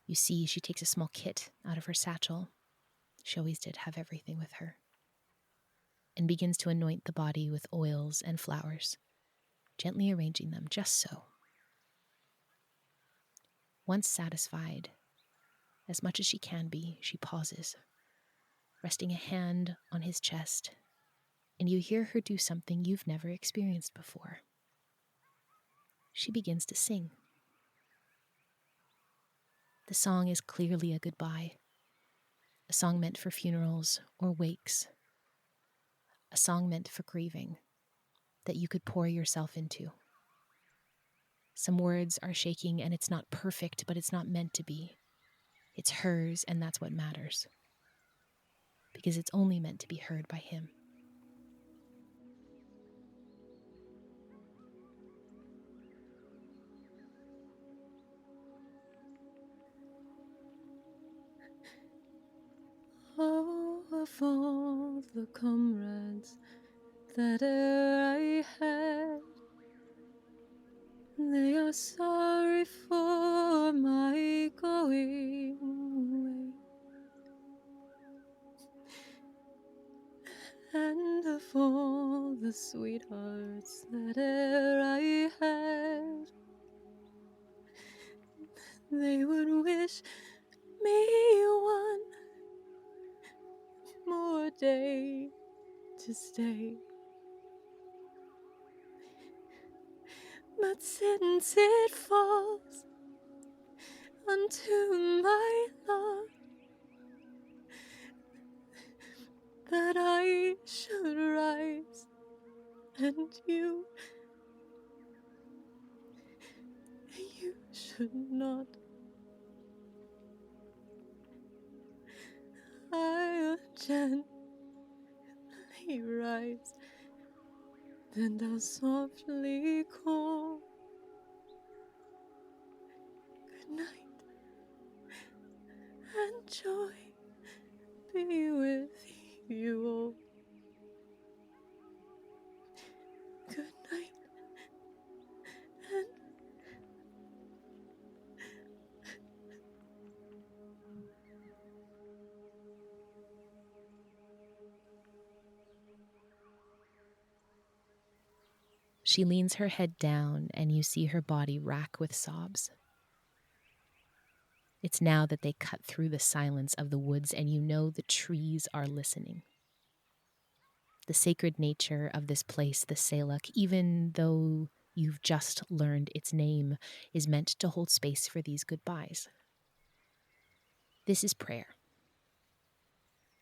You see, she takes a small kit out of her satchel. She always did have everything with her. And begins to anoint the body with oils and flowers, gently arranging them just so. Once satisfied, as much as she can be, she pauses, resting a hand on his chest, and you hear her do something you've never experienced before. She begins to sing. The song is clearly a goodbye, a song meant for funerals or wakes, a song meant for grieving that you could pour yourself into. Some words are shaking, and it's not perfect, but it's not meant to be. It's hers, and that's what matters, because it's only meant to be heard by him. Au revoir. all the comrades that e'er I had. They are sorry for my going away, and of all the sweethearts that e'er I had, they would wish me one more day to stay. But since it falls unto my lot that I should rise, and you should not, I'll gently rise, and I'll softly call good night, and joy be with you all. Good night, and She leans her head down, and you see her body rack with sobs. It's now that they cut through the silence of the woods, and you know the trees are listening. The sacred nature of this place, the Salak, even though you've just learned its name, is meant to hold space for these goodbyes. This is prayer.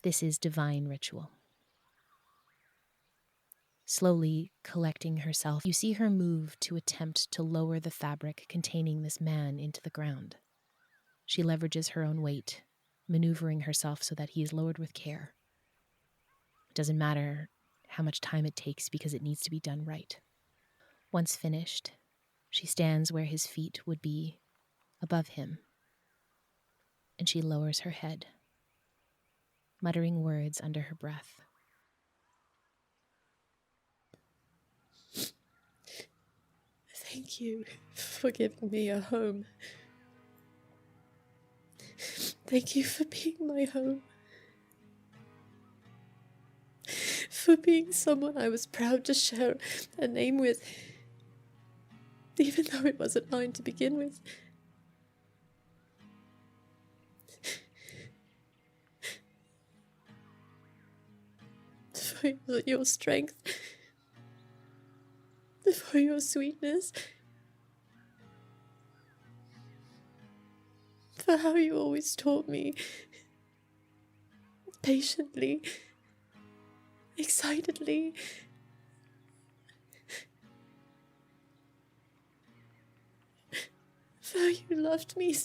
This is divine ritual. Slowly collecting herself, you see her move to attempt to lower the fabric containing this man into the ground. She leverages her own weight, maneuvering herself so that he is lowered with care. It doesn't matter how much time it takes because it needs to be done right. Once finished, she stands where his feet would be, above him, and she lowers her head, muttering words under her breath. thank you for giving me a home. Thank you for being my home. For being someone I was proud to share a name with, even though it wasn't mine to begin with. For your strength, for your sweetness, for how you always taught me, patiently, excitedly, for how you loved me.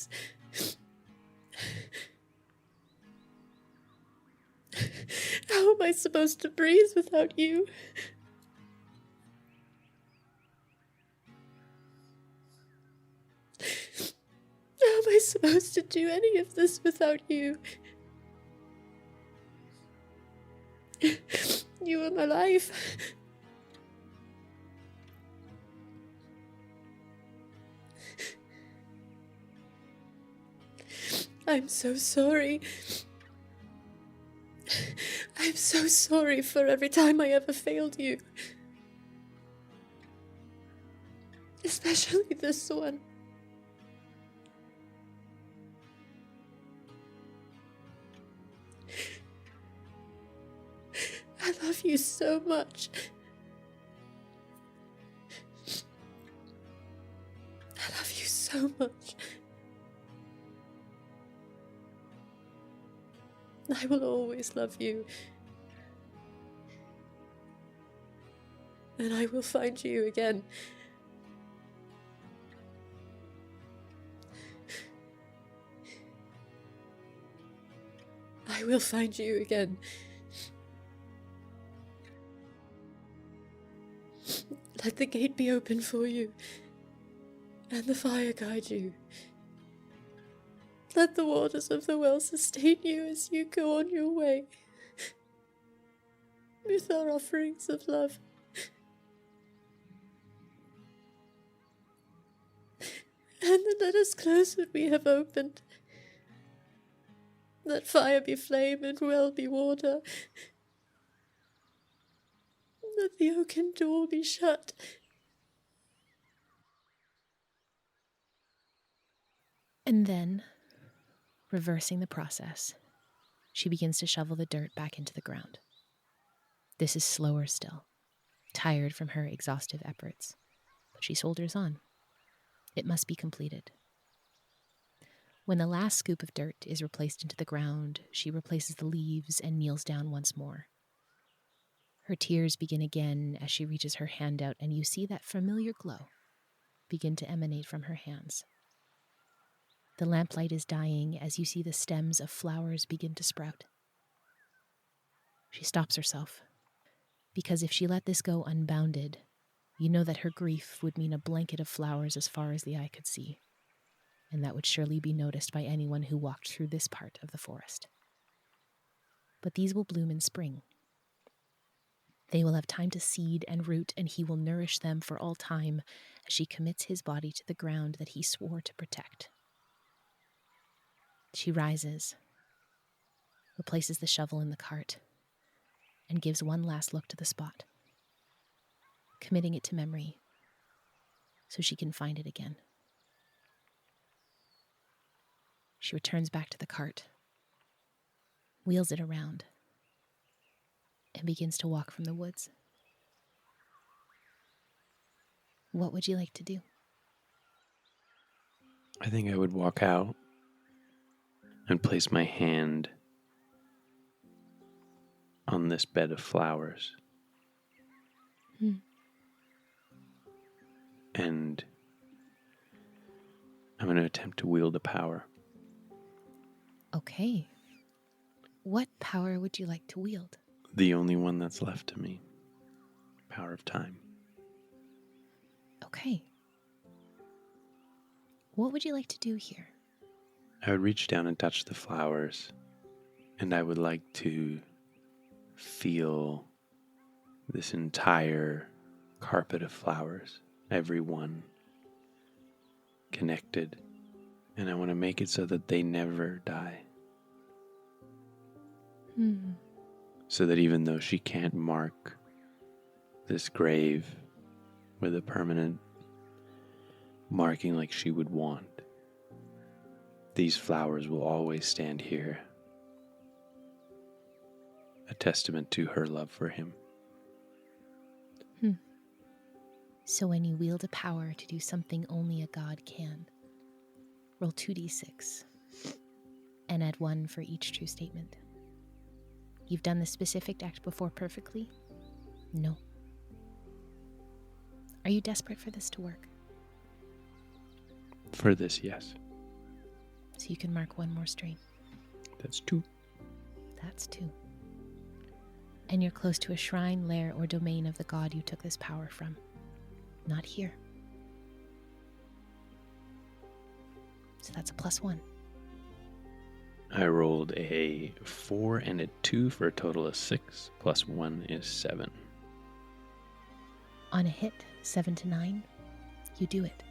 How am I supposed to breathe without you? How am I supposed to do any of this without you? You are my life. I'm so sorry. I'm so sorry for every time I ever failed you. Especially this one. I love you so much. I love you so much. I will always love you. And I will find you again. I will find you again. Let the gate be open for you, and the fire guide you. Let the waters of the well sustain you as you go on your way. with our offerings of love. And then let us close what we have opened. Let fire be flame and well be water. Let the oaken door be shut. And then, reversing the process, she begins to shovel the dirt back into the ground. This is slower still, tired from her exhaustive efforts, but she soldiers on. It must be completed. When the last scoop of dirt is replaced into the ground, she replaces the leaves and kneels down once more. Her tears begin again as she reaches her hand out, and you see that familiar glow begin to emanate from her hands. The lamplight is dying as you see the stems of flowers begin to sprout. She stops herself, because if she let this go unbounded, you know that her grief would mean a blanket of flowers as far as the eye could see, and that would surely be noticed by anyone who walked through this part of the forest. But these will bloom in spring. They will have time to seed and root, and he will nourish them for all time as she commits his body to the ground that he swore to protect. She rises, replaces the shovel in the cart, and gives one last look to the spot, committing it to memory so she can find it again. She returns back to the cart, wheels it around, and begins to walk from the woods. What would you like to do? I think I would walk out and place my hand on this bed of flowers. And I'm going to attempt to wield a power. Okay. What power would you like to wield? The only one that's left to me. Power of time. Okay. What would you like to do here? I would reach down and touch the flowers, and I would like to feel this entire carpet of flowers, every one connected, and I want to make it so that they never die. So that even though she can't mark this grave with a permanent marking like she would want, these flowers will always stand here, a testament to her love for him. So when you wield a power to do something only a god can, roll 2d6 and add 1 for each true statement. You've done the specific act before perfectly? No. Are you desperate for this to work? For this, yes. So you can mark 1 more strain. That's 2. That's 2. And you're close to a shrine, lair, or domain of the god you took this power from. Not here. So that's a +1. I rolled a 4 and a 2 for a total of 6, plus 1 is 7. On a hit, 7 to 9, you do it.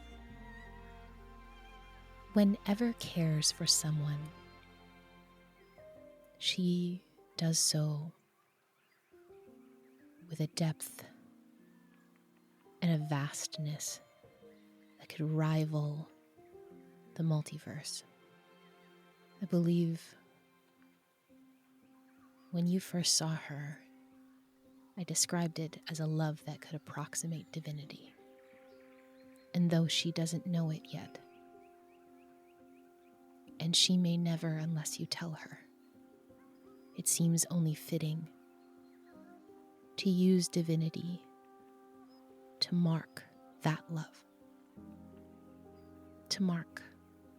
Whenever cares for someone, she does so with a depth and a vastness that could rival the multiverse. I believe when you first saw her, I described it as a love that could approximate divinity. And though she doesn't know it yet, and she may never unless you tell her, it seems only fitting to use divinity to mark that love, to mark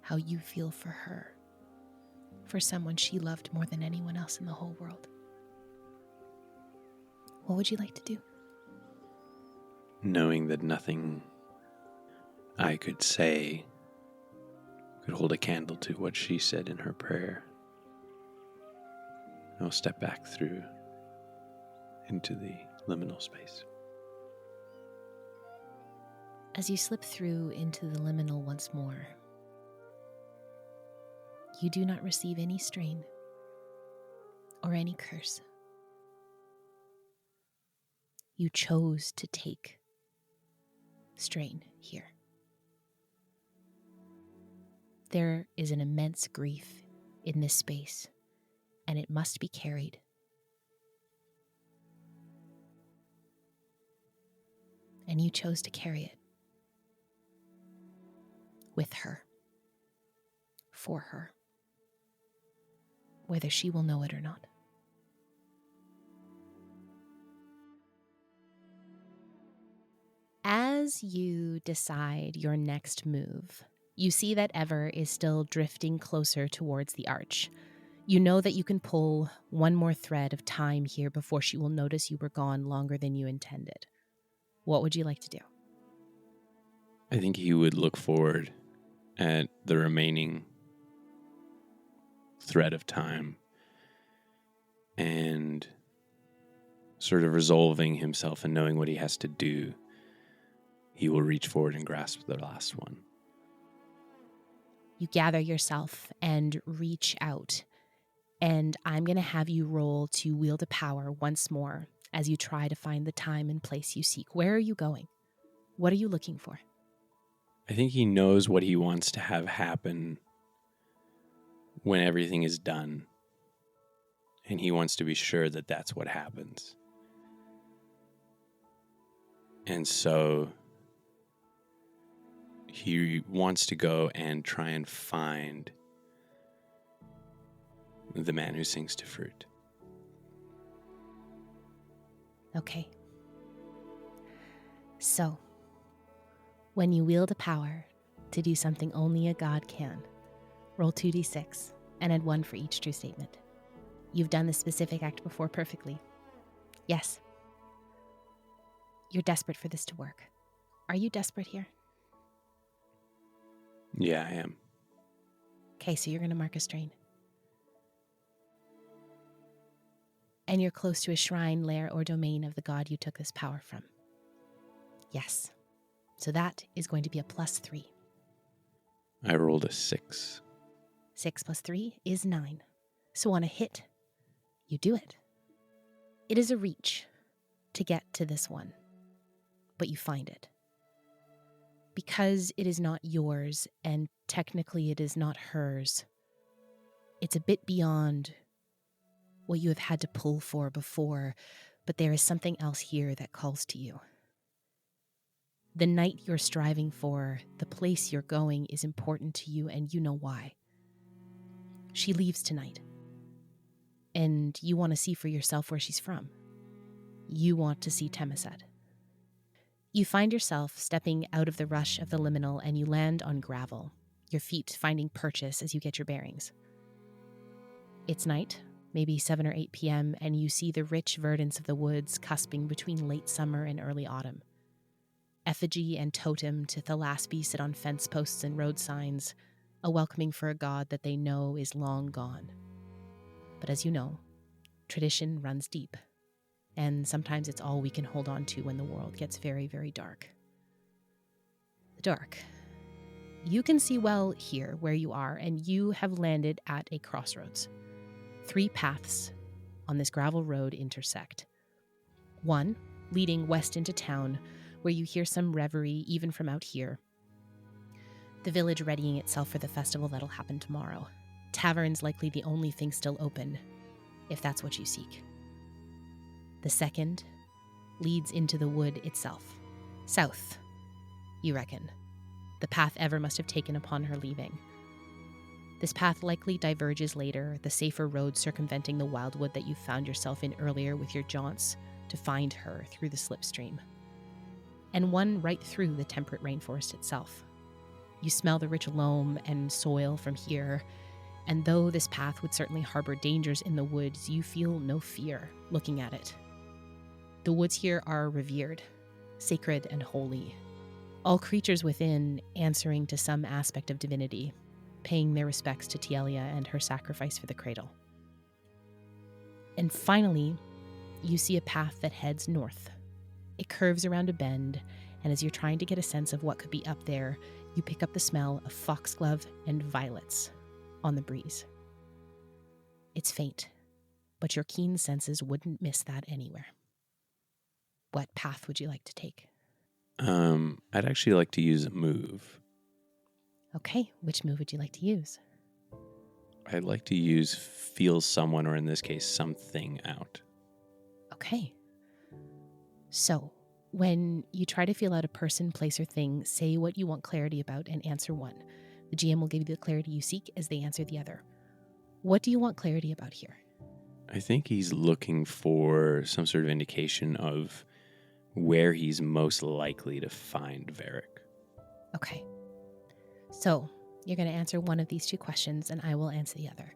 how you feel for her, for someone she loved more than anyone else in the whole world. What would you like to do? Knowing that nothing I could say could hold a candle to what she said in her prayer, I'll step back through into the liminal space. As you slip through into the liminal once more, you do not receive any strain or any curse. You chose to take strain here. There is an immense grief in this space, and it must be carried. And you chose to carry it with her, for her, whether she will know it or not. As you decide your next move, you see that Ever is still drifting closer towards the arch. You know that you can pull one more thread of time here before she will notice you were gone longer than you intended. What would you like to do? I think he would look forward at the remaining thread of time and sort of resolving himself and knowing what he has to do, he will reach forward and grasp the last one. You gather yourself and reach out, and I'm going to have you roll to wield a power once more as you try to find the time and place you seek. Where are you going? What are you looking for? I think he knows what he wants to have happen when everything is done, and he wants to be sure that that's what happens. And so he wants to go and try and find the man who sings to fruit. Okay. So, when you wield a power to do something only a god can, roll 2d6 and add 1 for each true statement. You've done this specific act before perfectly. Yes. You're desperate for this to work. Are you desperate here? Yeah, I am. Okay, so you're going to mark a strain. And you're close to a shrine, lair, or domain of the god you took this power from. Yes. So that is going to be a +3. I rolled a 6. 6 + 3 is 9. So on a hit, you do it. It is a reach to get to this one, but you find it. Because it is not yours, and technically it is not hers, it's a bit beyond what you have had to pull for before, but there is something else here that calls to you. The night you're striving for, the place you're going is important to you, and you know why. She leaves tonight, and you want to see for yourself where she's from. You want to see Temeset. You find yourself stepping out of the rush of the liminal, and you land on gravel, your feet finding purchase as you get your bearings. It's night, maybe 7 or 8 p.m., and you see the rich verdance of the woods cusping between late summer and early autumn. Effigy and totem to Thalaspi sit on fence posts and road signs, a welcoming for a god that they know is long gone. But as you know, tradition runs deep, and sometimes it's all we can hold on to when the world gets very, very dark. The dark. You can see well here where you are, and you have landed at a crossroads. 3 paths on this gravel road intersect. One leading west into town, where you hear some reverie even from out here. The village readying itself for the festival that'll happen tomorrow. Taverns likely the only thing still open, if that's what you seek. The second leads into the wood itself. South, you reckon. The path Ever must have taken upon her leaving. This path likely diverges later, the safer road circumventing the wildwood that you found yourself in earlier with your jaunts to find her through the slipstream. And one right through the temperate rainforest itself. You smell the rich loam and soil from here, and though this path would certainly harbor dangers in the woods, you feel no fear looking at it. The woods here are revered, sacred and holy. All creatures within answering to some aspect of divinity, paying their respects to Tielia and her sacrifice for the cradle. And finally, you see a path that heads north. It curves around a bend, and as you're trying to get a sense of what could be up there, you pick up the smell of foxglove and violets on the breeze. It's faint, but your keen senses wouldn't miss that anywhere. What path would you like to take? I'd actually like to use a move. Okay, which move would you like to use? I'd like to use feel someone, or in this case, something out. Okay. So, when you try to feel out a person, place, or thing, say what you want clarity about and answer one. The GM will give you the clarity you seek as they answer the other. What do you want clarity about here? I think he's looking for some sort of indication of where he's most likely to find Varric. Okay. So, you're going to answer one of these two questions, and I will answer the other.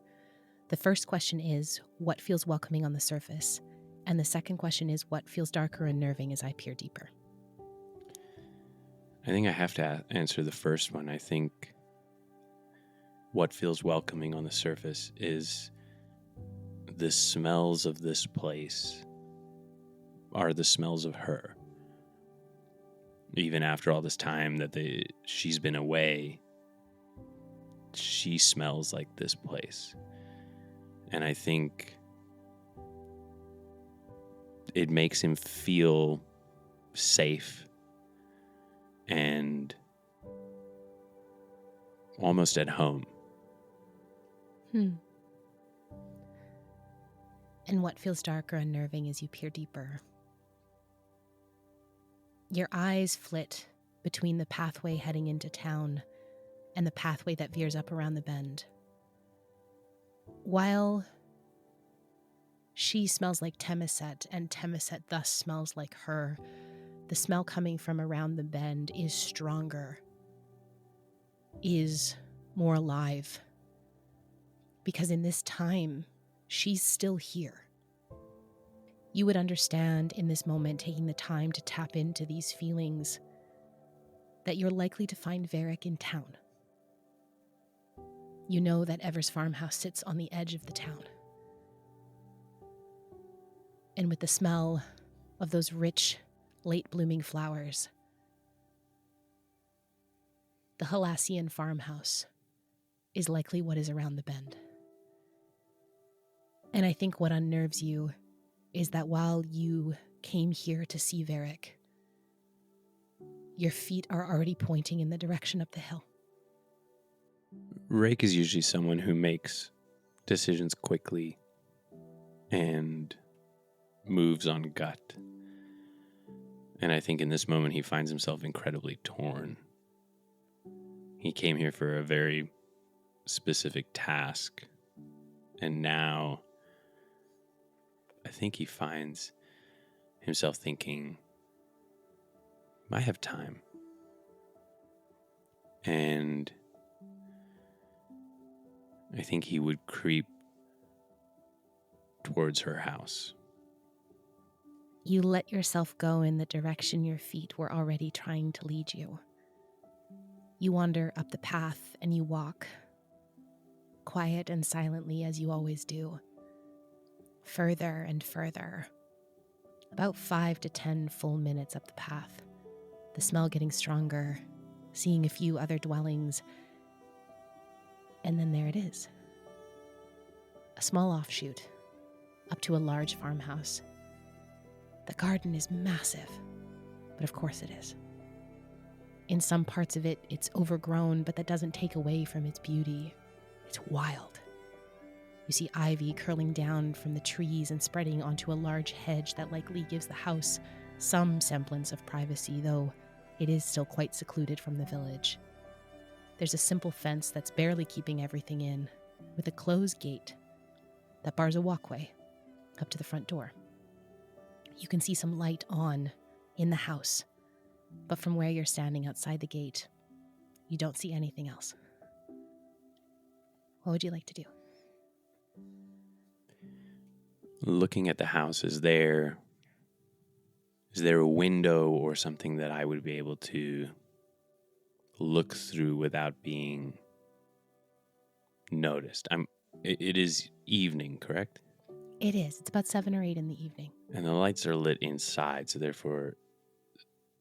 The first question is, what feels welcoming on the surface? And the second question is, what feels dark or unnerving as I peer deeper? I think I have to answer the first one. I think what feels welcoming on the surface is the smells of this place are the smells of her. Even after all this time that she's been away, she smells like this place. And I think it makes him feel safe and almost at home. And what feels dark or unnerving as you peer deeper? Your eyes flit between the pathway heading into town and the pathway that veers up around the bend. While she smells like Temiset, and Temiset thus smells like her, the smell coming from around the bend is stronger, is more alive. Because in this time, she's still here. You would understand in this moment, taking the time to tap into these feelings, that you're likely to find Varric in town. You know that Ever's farmhouse sits on the edge of the town. And with the smell of those rich, late-blooming flowers, the Halassian farmhouse is likely what is around the bend. And I think what unnerves you is that while you came here to see Varric, your feet are already pointing in the direction up the hill. Rake is usually someone who makes decisions quickly and moves on gut. And I think in this moment he finds himself incredibly torn. He came here for a very specific task, and now I think he finds himself thinking, I have time. And I think he would creep towards her house. You let yourself go in the direction your feet were already trying to lead you. You wander up the path and you walk, quiet and silently as you always do, further and further, about 5 to 10 full minutes up the path, the smell getting stronger, seeing a few other dwellings, and then there it is. A small offshoot, up to a large farmhouse. The garden is massive, but of course it is. In some parts of it, it's overgrown, but that doesn't take away from its beauty. It's wild. You see ivy curling down from the trees and spreading onto a large hedge that likely gives the house some semblance of privacy, though it is still quite secluded from the village. There's a simple fence that's barely keeping everything in, with a closed gate that bars a walkway up to the front door. You can see some light on in the house, but from where you're standing outside the gate, you don't see anything else. What would you like to do? Looking at the house, is there a window or something that I would be able to look through without being noticed? It is evening, correct? It is. It's about 7 or 8 in the evening. And the lights are lit inside, so therefore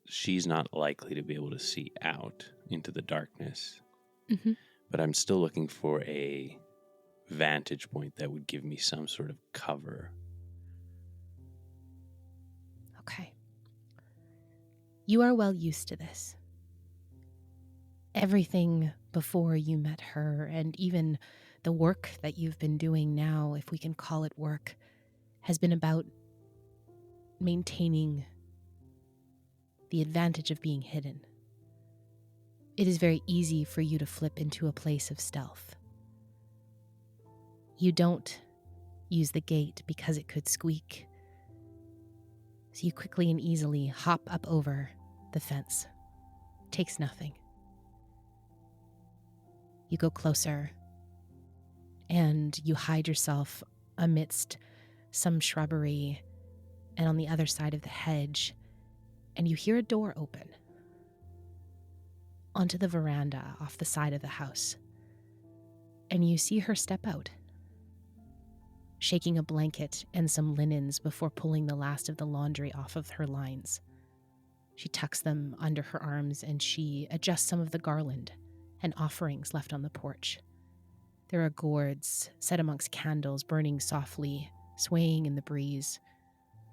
she's not likely to be able to see out into the darkness. Mm-hmm. But I'm still looking for a vantage point that would give me some sort of cover. Okay. You are well used to this. Everything before you met her, and even the work that you've been doing now, if we can call it work, has been about maintaining the advantage of being hidden. It is very easy for you to flip into a place of stealth. You don't use the gate because it could squeak. So you quickly and easily hop up over the fence. Takes nothing. You go closer and you hide yourself amidst some shrubbery and on the other side of the hedge, and you hear a door open onto the veranda off the side of the house. And you see her step out, shaking a blanket and some linens before pulling the last of the laundry off of her lines. She tucks them under her arms and she adjusts some of the garland and offerings left on the porch. There are gourds set amongst candles burning softly, swaying in the breeze,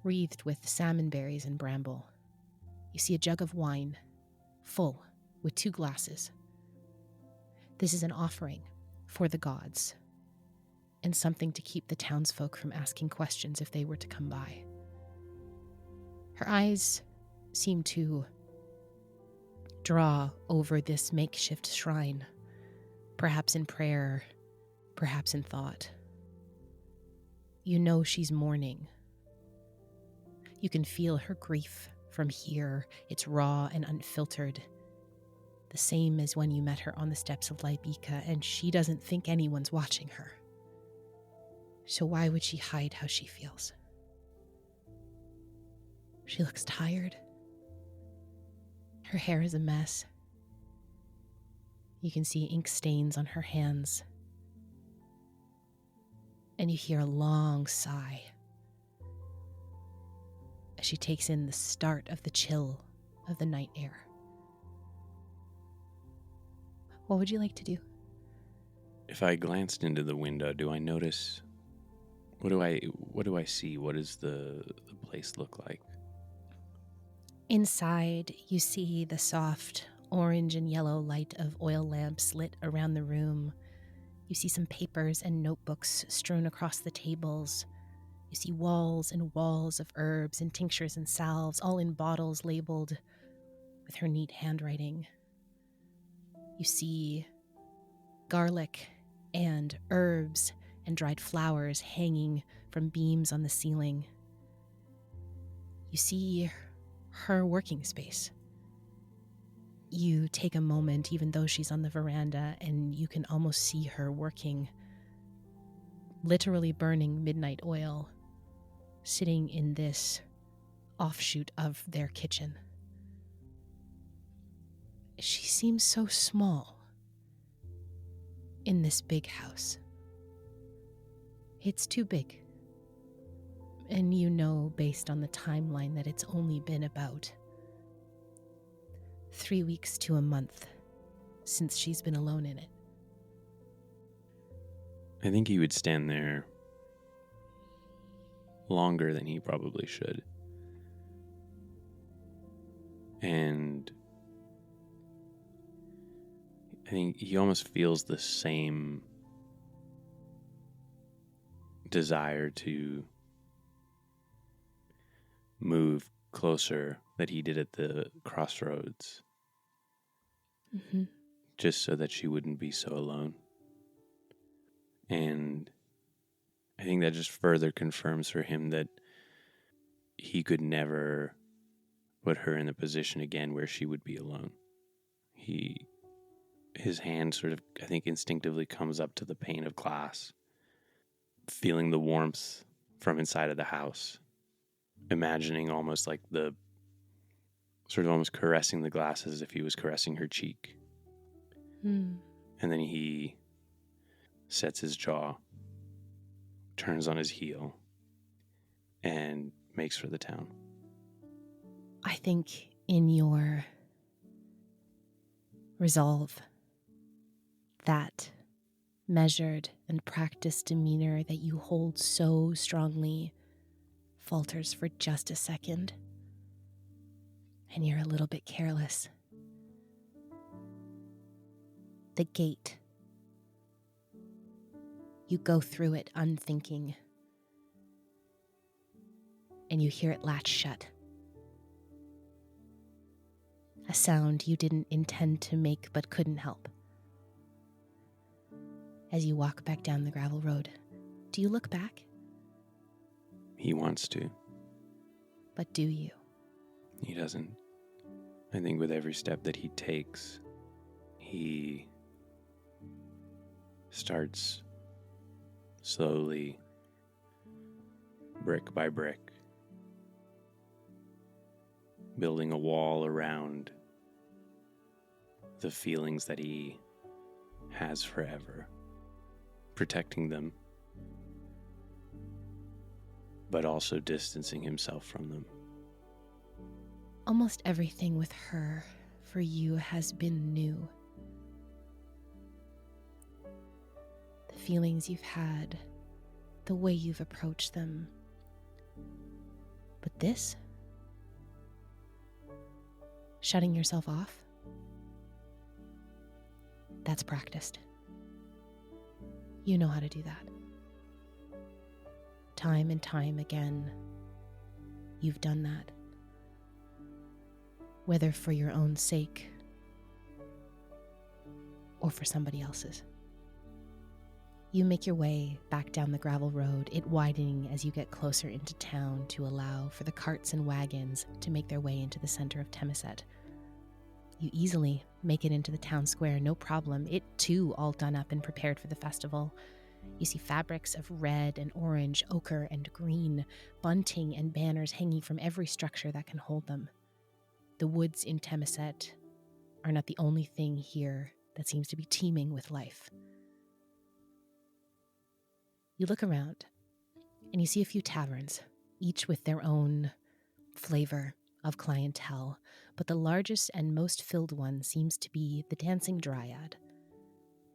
wreathed with salmon berries and bramble. You see a jug of wine, full, with 2 glasses. This is an offering for the gods, and something to keep the townsfolk from asking questions if they were to come by. Her eyes seem to draw over this makeshift shrine, perhaps in prayer, perhaps in thought. You know she's mourning. You can feel her grief from here. It's raw and unfiltered, the same as when you met her on the steps of Libika, and she doesn't think anyone's watching her. So why would she hide how she feels? She looks tired. Her hair is a mess. You can see ink stains on her hands. And you hear a long sigh as she takes in the start of the chill of the night air. What would you like to do? If I glanced into the window, do I notice... What do I see? What does the place look like? Inside, you see the soft orange and yellow light of oil lamps lit around the room. You see some papers and notebooks strewn across the tables. You see walls and walls of herbs and tinctures and salves, all in bottles labeled with her neat handwriting. You see garlic and herbs and dried flowers hanging from beams on the ceiling. You see her working space. You take a moment, even though she's on the veranda, and you can almost see her working, literally burning midnight oil, sitting in this offshoot of their kitchen. She seems so small in this big house. It's too big. And you know, based on the timeline, that it's only been about 3 weeks to a month since she's been alone in it. I think he would stand there longer than he probably should. And I think he almost feels the same desire to move closer that he did at the crossroads, Mm-hmm. just so that she wouldn't be so alone. And I think that just further confirms for him that he could never put her in a position again where she would be alone. His hand sort of, I think, instinctively comes up to the pane of glass, feeling the warmth from inside of the house, imagining almost like the sort of almost caressing the glass as if he was caressing her cheek. Mm. And then he sets his jaw, turns on his heel, and makes for the town. I think in your resolve, that measured and practiced demeanor that you hold so strongly falters for just a second, and you're a little bit careless. The gate. You go through it unthinking, and you hear it latch shut. A sound you didn't intend to make but couldn't help. As you walk back down the gravel road, do you look back? He wants to. But do you? He doesn't. I think with every step that he takes, he starts slowly, brick by brick, building a wall around the feelings that he has forever, protecting them, but also distancing himself from them. Almost everything with her for you has been new. The feelings you've had, the way you've approached them. But this? Shutting yourself off? That's practiced. You know how to do that. Time and time again, you've done that. Whether for your own sake or for somebody else's. You make your way back down the gravel road, it widening as you get closer into town to allow for the carts and wagons to make their way into the center of Temiset. You easily make it into the town square, no problem. It too all done up and prepared for the festival. You see fabrics of red and orange, ochre and green, bunting and banners hanging from every structure that can hold them. The woods in Temiset are not the only thing here that seems to be teeming with life. You look around, and you see a few taverns, each with their own flavor of clientele, but the largest and most filled one seems to be the Dancing Dryad.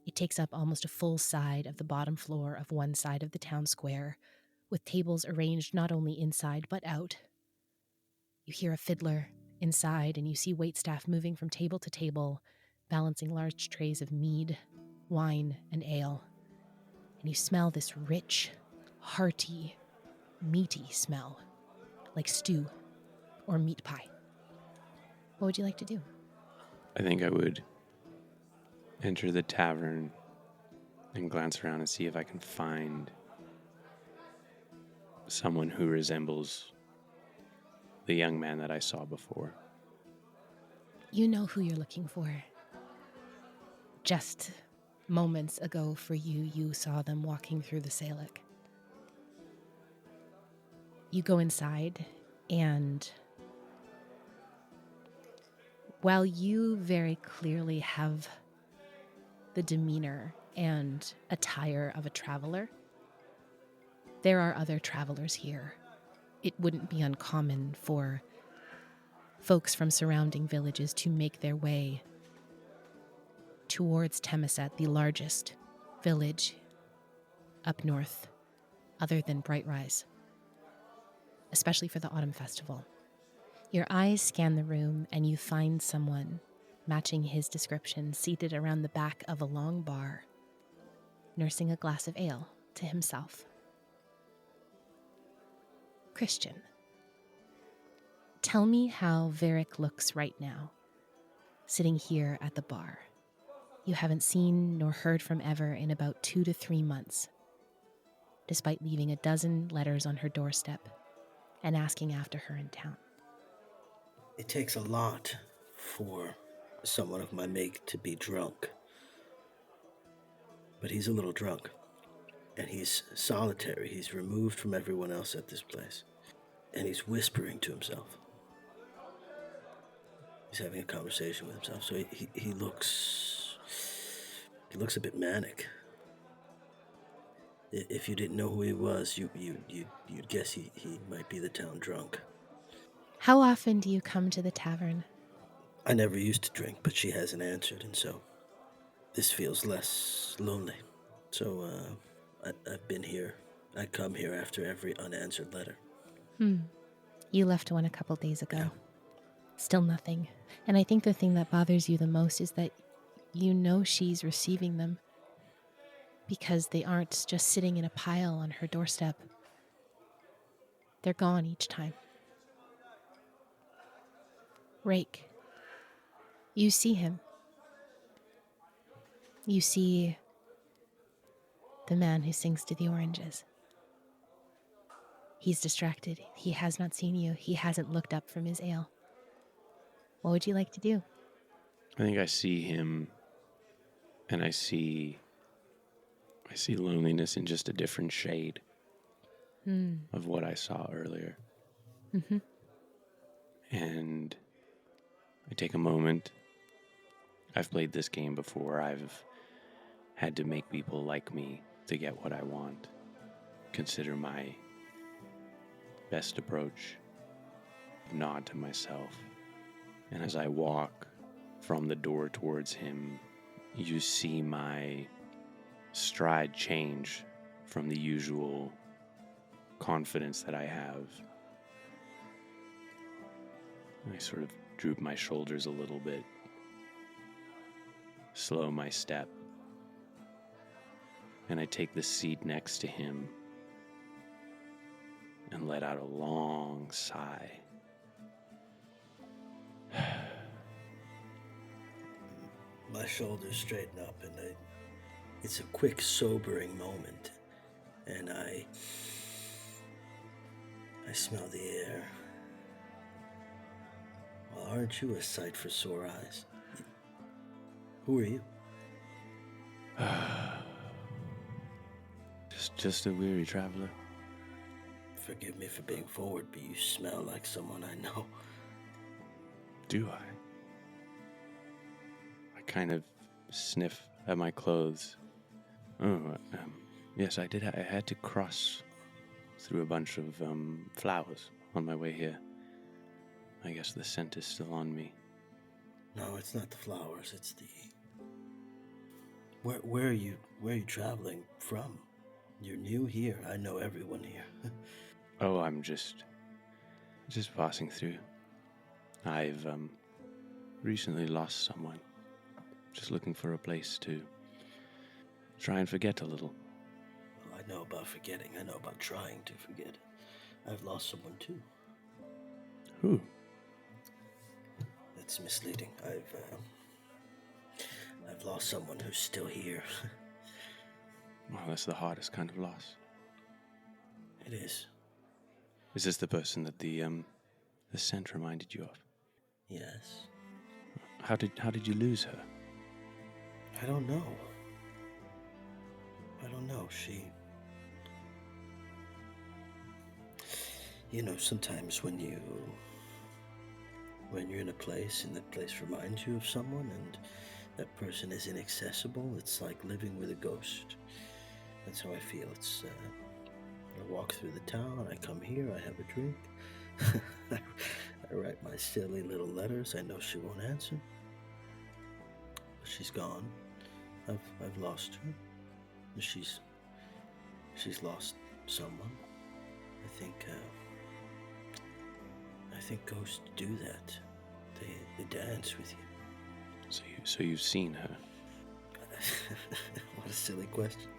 It takes up almost a full side of the bottom floor of one side of the town square, with tables arranged not only inside but out. You hear a fiddler inside, and you see waitstaff moving from table to table, balancing large trays of mead, wine, and ale. And you smell this rich, hearty, meaty smell, like stew or meat pie. What would you like to do? I think I would enter the tavern and glance around and see if I can find someone who resembles the young man that I saw before. You know who you're looking for. Just moments ago for you, you saw them walking through the Salic. You go inside, and while you very clearly have the demeanor and attire of a traveler, there are other travelers here. It wouldn't be uncommon for folks from surrounding villages to make their way towards Temiset, the largest village up north, other than Brightrise, especially for the autumn festival. Your eyes scan the room, and you find someone matching his description seated around the back of a long bar, nursing a glass of ale to himself. Christian, tell me how Varric looks right now, sitting here at the bar. You haven't seen nor heard from Ever in about 2 to 3 months, despite leaving a dozen letters on her doorstep and asking after her in town. It takes a lot for someone of my make to be drunk. But he's a little drunk. And he's solitary. He's removed from everyone else at this place. And he's whispering to himself. He's having a conversation with himself. So he looks a bit manic. If you didn't know who he was, you'd guess he might be the town drunk. How often do you come to the tavern? I never used to drink, but she hasn't answered, and so this feels less lonely. So I've been here. I come here after every unanswered letter. You left one a couple days ago. Yeah. Still nothing. And I think the thing that bothers you the most is that you know she's receiving them because they aren't just sitting in a pile on her doorstep. They're gone each time. Rake, you see him. You see the man who sings to the oranges. He's distracted. He has not seen you. He hasn't looked up from his ale. What would you like to do? I think I see him, and I see loneliness in just a different shade of what I saw earlier. Mm-hmm. And I take a moment. I've played this game before. I've had to make people like me to get what I want. Consider my best approach, nod to myself. And as I walk from the door towards him, you see my stride change from the usual confidence that I have. I sort of droop my shoulders a little bit, slow my step, and I take the seat next to him and let out a long sigh. My shoulders straighten up, and it's a quick, sobering moment. And I smell the air. Well, aren't you a sight for sore eyes? Who are you? Just a weary traveler. Forgive me for being forward, but you smell like someone I know. Do I? I kind of sniff at my clothes. Yes, I did. I had to cross through a bunch of flowers on my way here. I guess the scent is still on me. No, it's not the flowers. It's the. Where are you traveling from? You're new here. I know everyone here. Oh, I'm just passing through. I've recently lost someone. Just looking for a place to try and forget a little. Well, I know about forgetting. I know about trying to forget. I've lost someone too. Who? That's misleading. I've lost someone who's still here. Well, that's the hardest kind of loss. It is. Is this the person that the scent reminded you of? Yes. How did you lose her? I don't know. She. You know, sometimes when you're in a place and that place reminds you of someone and that person is inaccessible, it's like living with a ghost. That's how I feel. It's I walk through the town, I come here, I have a drink. I write my silly little letters. I know she won't answer. But she's gone. I've lost her. She's lost someone. I think ghosts do that. They dance with you. So you've seen her. What a silly question.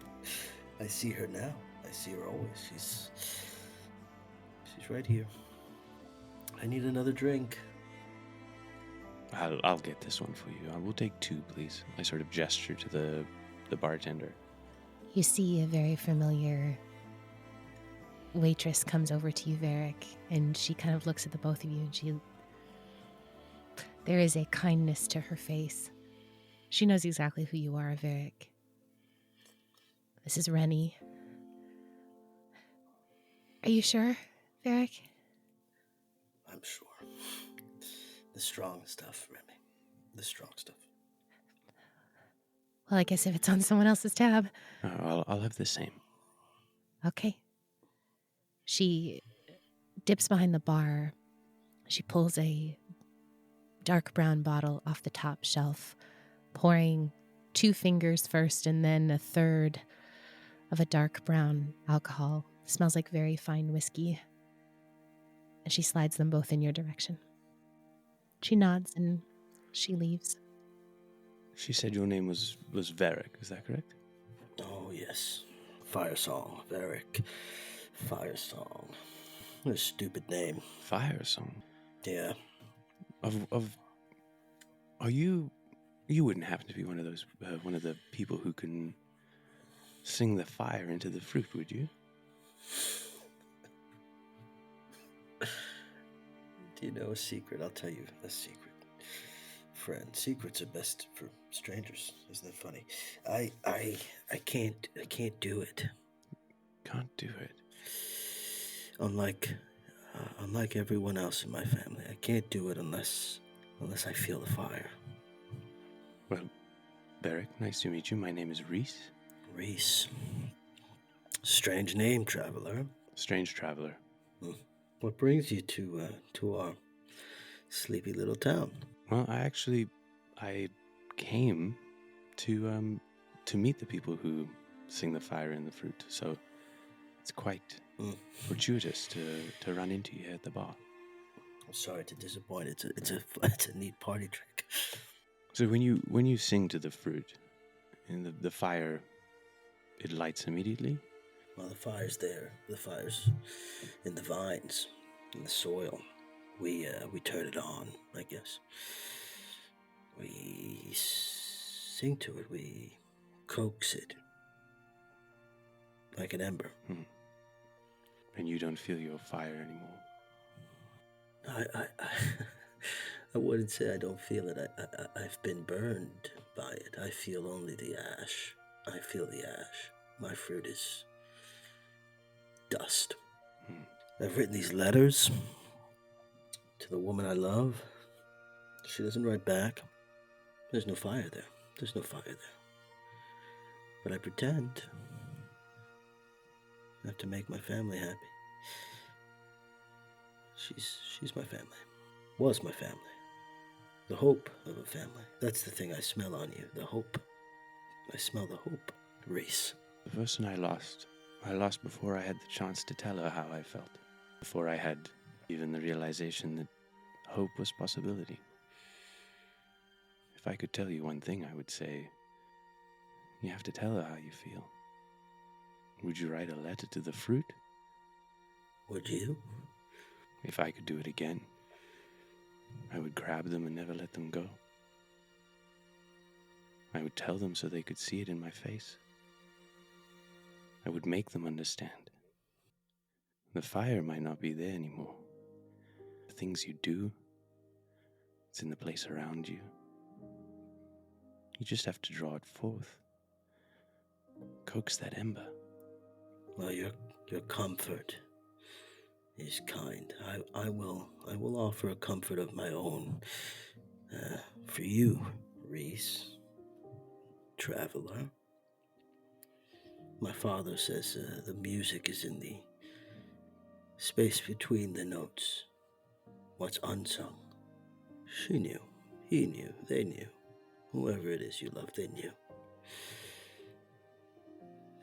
I see her now. I see her always. She's right here. I need another drink. I'll get this one for you. I will take 2, please. I sort of gesture to the bartender. You see a very familiar waitress comes over to you, Varric, and she kind of looks at the both of you, and there is a kindness to her face. She knows exactly who you are, Varric. This is Rennie. Are you sure, Varric? I'm sure. The strong stuff, Remy. The strong stuff. Well, I guess if it's on someone else's tab. I'll have the same. Okay. She dips behind the bar. She pulls a dark brown bottle off the top shelf, pouring 2 fingers first and then a third of a dark brown alcohol. Smells like very fine whiskey. And she slides them both in your direction. She nods and she leaves. She said your name was Varric, is that correct? Oh, yes. Fire Song, Varric. Fire Song. What a stupid name. Fire Song. Yeah. Are you wouldn't happen to be one of those one of the people who can sing the fire into the fruit, would you? Do you know a secret? I'll tell you a secret. Friend, secrets are best for strangers. Isn't that funny? I can't do it. Can't do it. Unlike everyone else in my family, I can't do it unless I feel the fire. Well, Varric, nice to meet you. My name is Reese. Reese. Strange name, traveler. Strange traveler. What brings you to our sleepy little town? Well, I came to meet the people who sing the fire in the fruit. So it's quite fortuitous to run into you at the bar. I'm sorry to disappoint. It's a neat party trick. So when you sing to the fruit, and the fire, it lights immediately. Well, the fire's there. The fire's in the vines, in the soil. We turn it on, I guess. We sing to it. We coax it like an ember. And you don't feel your fire anymore. I wouldn't say I don't feel it. I've been burned by it. I feel only the ash. I feel the ash. My fruit is dust. I've written these letters to the woman I love. She doesn't write back. There's no fire there. There's no fire there. But I pretend. I have to make my family happy. She's my family. Was my family. The hope of a family. That's the thing I smell on you. The hope. I smell the hope. Reese. The person I lost before I had the chance to tell her how I felt. Before I had even the realization that hope was possibility. If I could tell you one thing, I would say, you have to tell her how you feel. Would you write a letter to the fruit? Would you? If I could do it again, I would grab them and never let them go. I would tell them so they could see it in my face. I would make them understand. The fire might not be there anymore. The things you do, it's in the place around you. You just have to draw it forth. Coax that ember. Well, your comfort is kind. I will offer a comfort of my own for you, Reese, traveler. My father says the music is in the space between the notes. What's unsung? She knew. He knew. They knew. Whoever it is you love, they knew.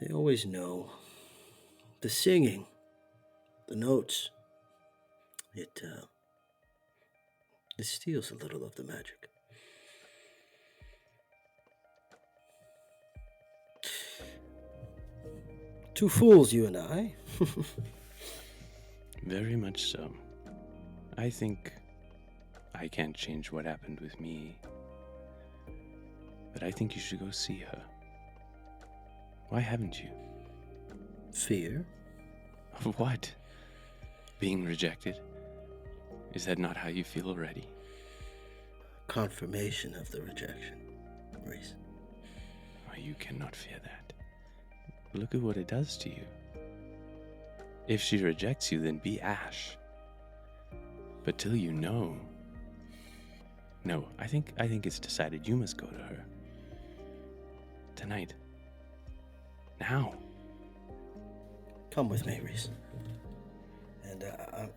They always know. The singing, the notes, it steals a little of the magic. Two fools, you and I. Very much so. I think I can't change what happened with me, but I think you should go see her. Why haven't you? Fear? Of what? Being rejected? Is that not how you feel already? Confirmation of the rejection, Reese. Oh, you cannot fear that. Look at what it does to you. If she rejects you, then be ash. But till you know... No, I think it's decided. You must go to her. Tonight. Now. Come with me, Reese. And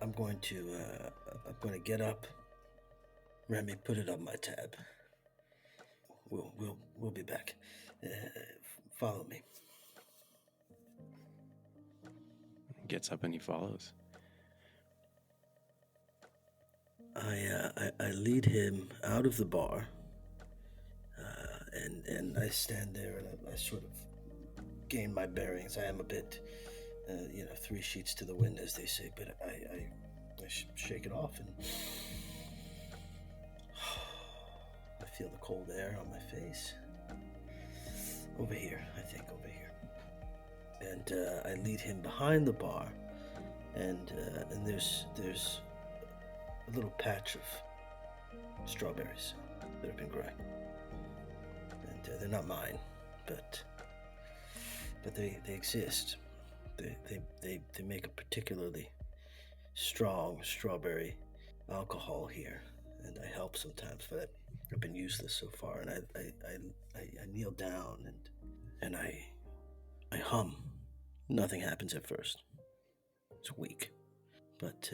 I'm going to get up. Remy, put it on my tab. We'll be back. Follow me. He gets up and he follows. I lead him out of the bar, and I stand there and I sort of gain my bearings. I am a bit, 3 sheets to the wind, as they say, but I shake it off, and I feel the cold air on my face. Over here, I think, over here. And I lead him behind the bar, and there's a little patch of strawberries that have been growing. And they're not mine, but they exist. They make a particularly strong strawberry alcohol here, and I help sometimes, but I've been useless so far. And I kneel down and I hum. Nothing happens at first. It's weak, but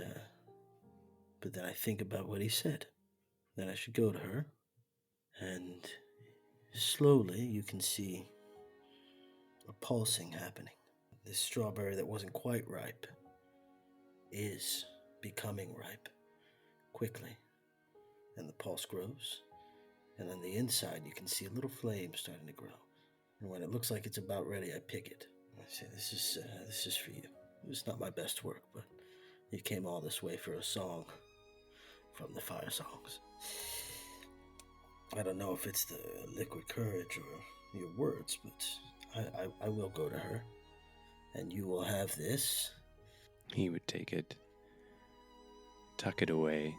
then I think about what he said. That I should go to her, and slowly you can see a pulsing happening. This strawberry that wasn't quite ripe is becoming ripe quickly, and the pulse grows, and on the inside you can see a little flame starting to grow. And when it looks like it's about ready, I pick it. I say, this is for you. It's not my best work, but you came all this way for a song from the Fire Songs. I don't know if it's the liquid courage or your words, but I will go to her, and you will have this. He would take it, tuck it away.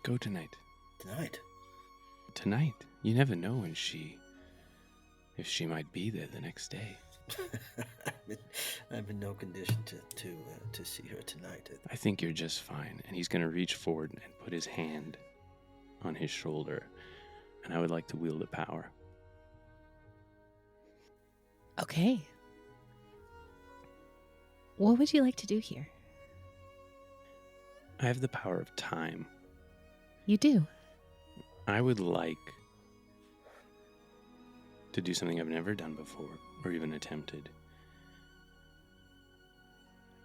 Go tonight. Tonight? Tonight. You never know if she might be there the next day. I'm in no condition to see her tonight. I think you're just fine. And he's going to reach forward and put his hand on his shoulder, and I would like to wield the power. Okay. What would you like to do here? I have the power of time. You do? I would like to do something I've never done before or even attempted.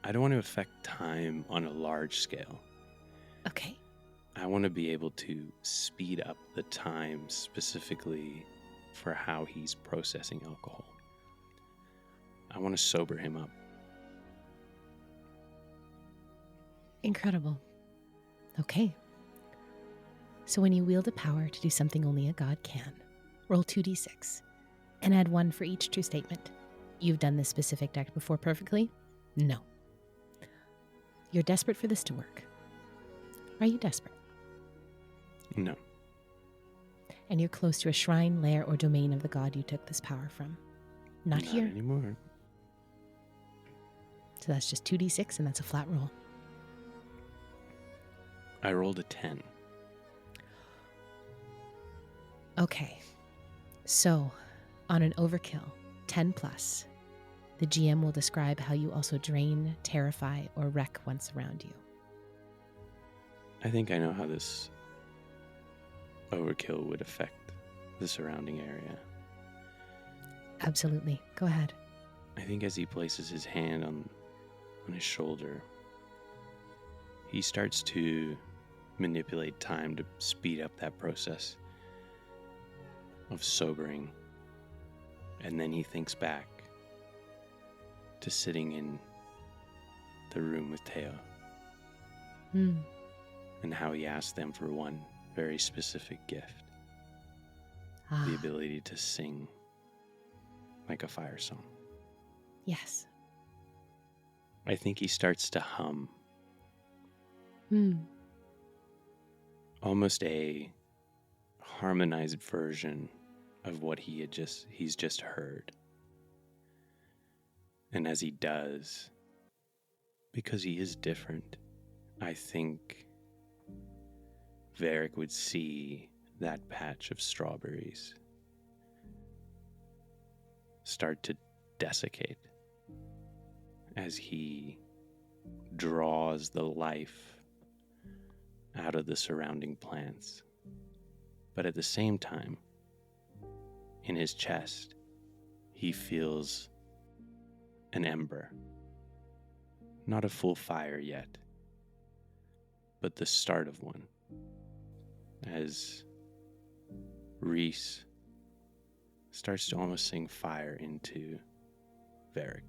I don't want to affect time on a large scale. Okay. I want to be able to speed up the time specifically for how he's processing alcohol. I want to sober him up. Incredible. Okay. So when you wield a power to do something only a god can, roll 2d6 and add 1 for each true statement. You've done this specific deck before perfectly? No. You're desperate for this to work. Are you desperate? No. And you're close to a shrine, lair, or domain of the god you took this power from. Not here. Not anymore. So that's just 2d6 and that's a flat roll. I rolled a 10. Okay. So, on an overkill, 10 plus, the GM will describe how you also drain, terrify, or wreck once around you. I think I know how this overkill would affect the surrounding area. Absolutely. Go ahead. I think as he places his hand on his shoulder, he starts to manipulate time to speed up that process of sobering. And then he thinks back to sitting in the room with Teo and how he asked them for one very specific gift. The ability to sing like a fire song. Yes. I think he starts to hum. Almost a harmonized version of what he's just heard. And as he does, because he is different, I think Varric would see that patch of strawberries start to desiccate as he draws the life out of the surrounding plants. But at the same time, in his chest, he feels an ember. Not a full fire yet, but the start of one. As Reese starts to almost sing fire into Varric.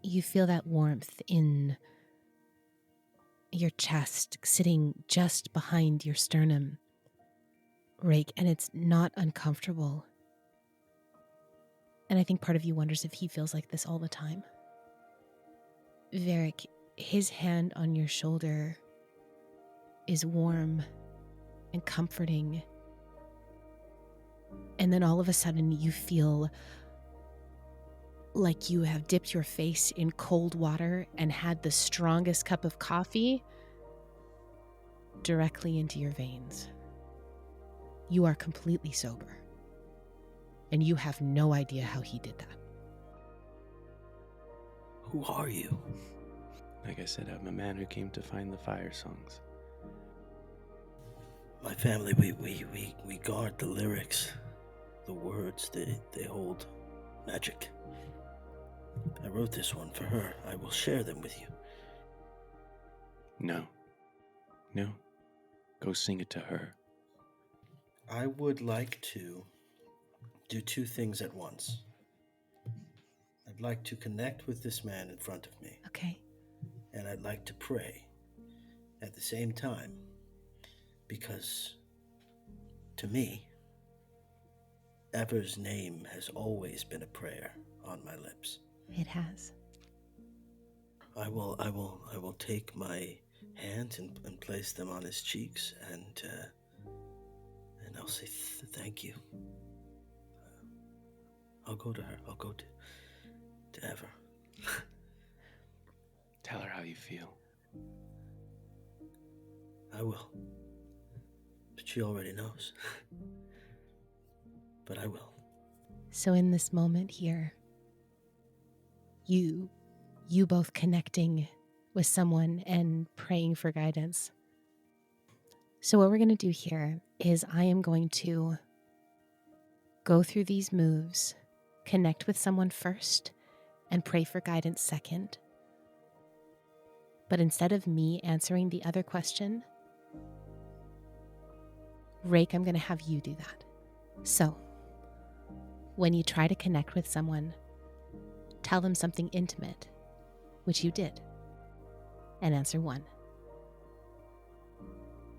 You feel that warmth in your chest, sitting just behind your sternum, Rake, and it's not uncomfortable. And I think part of you wonders if he feels like this all the time. Varric, his hand on your shoulder is warm and comforting. And then all of a sudden you feel like you have dipped your face in cold water and had the strongest cup of coffee directly into your veins. You are completely sober, and you have no idea how he did that. Who are you? Like I said, I'm a man who came to find the fire songs. My family, we guard the lyrics, the words, they hold magic. I wrote this one for her. I will share them with you. No. Go sing it to her. I would like to do two things at once. I'd like to connect with this man in front of me. Okay. And I'd like to pray at the same time, because to me, Ever's name has always been a prayer on my lips. It has. I will take my hands and place them on his cheeks, and I'll say thank you. I'll go to her. I'll go to Ever. Tell her how you feel. I will. But she already knows. But I will. So in this moment here, you both connecting with someone and praying for guidance. So what we're going to do here is I am going to go through these moves, connect with someone first, and pray for guidance second. But instead of me answering the other question, Rake, I'm going to have you do that. So, when you try to connect with someone, tell them something intimate, which you did, and answer one.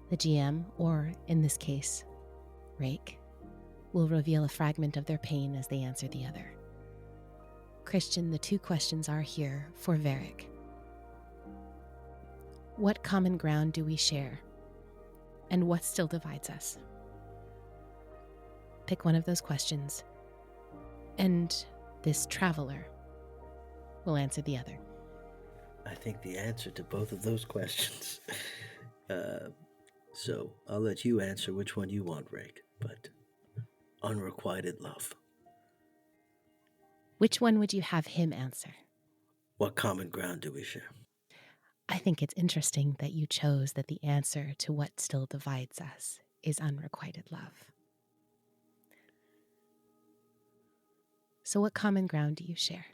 The GM, or in this case, Rake, will reveal a fragment of their pain as they answer the other. Christian, the two questions are here for Varric. What common ground do we share? And what still divides us? Pick one of those questions, and this traveler will answer the other. I think the answer to both of those questions. So I'll let you answer which one you want, Rake. But unrequited love. Which one would you have him answer? What common ground do we share? I think it's interesting that you chose that the answer to what still divides us is unrequited love. So what common ground do you share,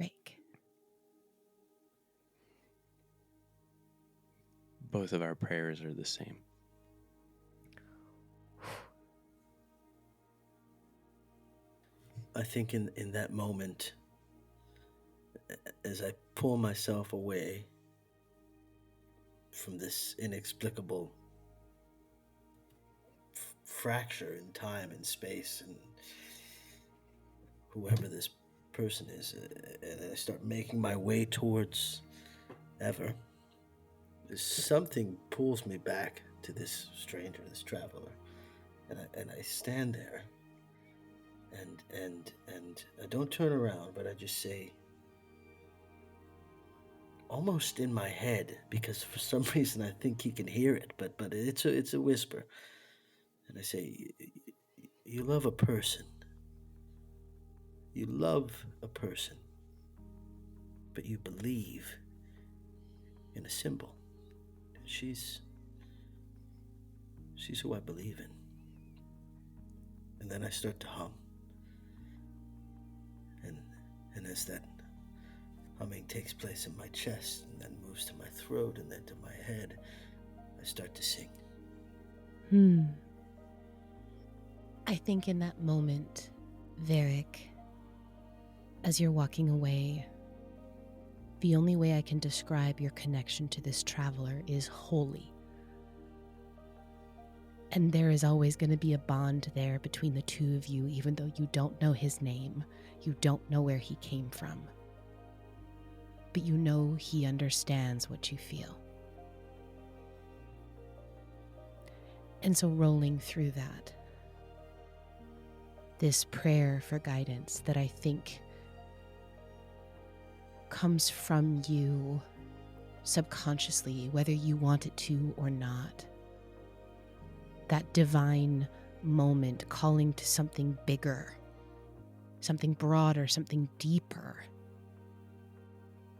Rake? Both of our prayers are the same. I think in that moment, as I pull myself away from this inexplicable fracture in time and space and whoever this person is, and I start making my way towards Ever, something pulls me back to this stranger, this traveler, and I stand there, and I don't turn around, but I just say, almost in my head, because for some reason I think he can hear it, but it's a whisper, and I say, you love a person. You love a person, but you believe in a symbol. She's who I believe in. And then I start to hum. And as that humming takes place in my chest and then moves to my throat and then to my head, I start to sing. I think in that moment, Varric, as you're walking away, the only way I can describe your connection to this traveler is holy. And there is always going to be a bond there between the two of you, even though you don't know his name, you don't know where he came from. But you know he understands what you feel. And so rolling through that, this prayer for guidance that I think comes from you subconsciously, whether you want it to or not. That divine moment calling to something bigger, something broader, something deeper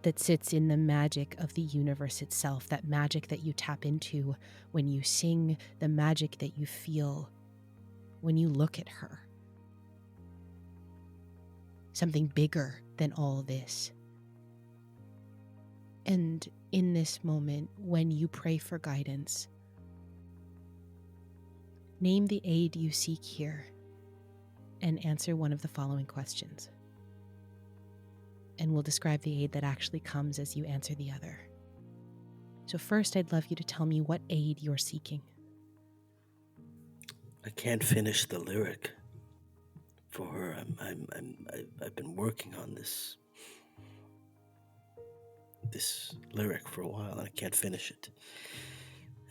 that sits in the magic of the universe itself, that magic that you tap into when you sing, the magic that you feel when you look at her. Something bigger than all this. And in this moment, when you pray for guidance, name the aid you seek here and answer one of the following questions. And we'll describe the aid that actually comes as you answer the other. So first, I'd love you to tell me what aid you're seeking. I can't finish the lyric for her. I've been working on this lyric for a while, and I can't finish it.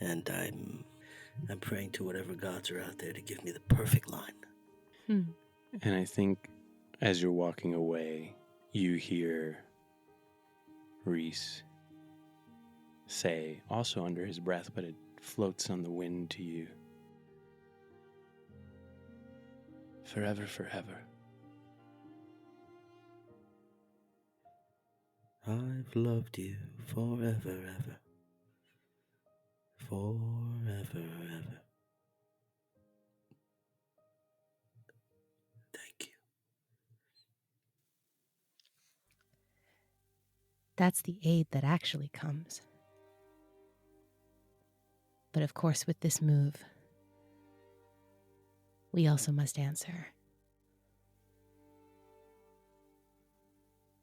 And I'm praying to whatever gods are out there to give me the perfect line. And I think as you're walking away, you hear Reese say, also under his breath, but it floats on the wind to you, forever, forever. I've loved you forever, ever. Forever, ever. Thank you. That's the aid that actually comes. But of course, with this move, we also must answer.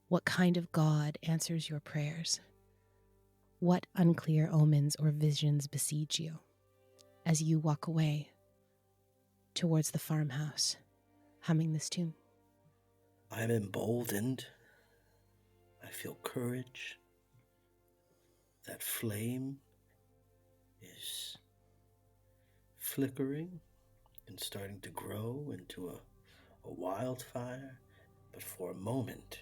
What kind of God answers your prayers? What unclear omens or visions besiege you as you walk away towards the farmhouse, humming this tune? I'm emboldened. I feel courage. That flame is flickering and starting to grow into a wildfire. But for a moment,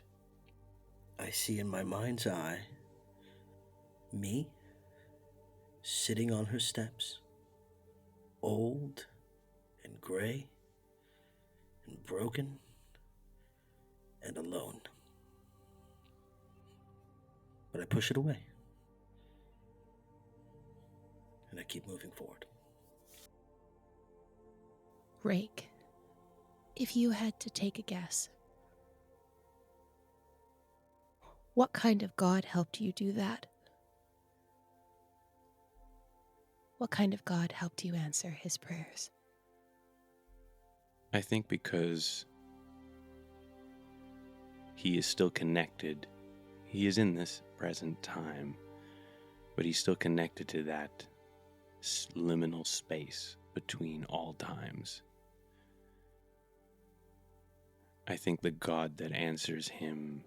I see in my mind's eye me sitting on her steps, old and gray and broken and alone. But I push it away, and I keep moving forward. Rake, if you had to take a guess, what kind of God helped you do that? What kind of God helped you answer his prayers? I think because he is still connected. He is in this present time, but he's still connected to that liminal space between all times. I think the God that answers him,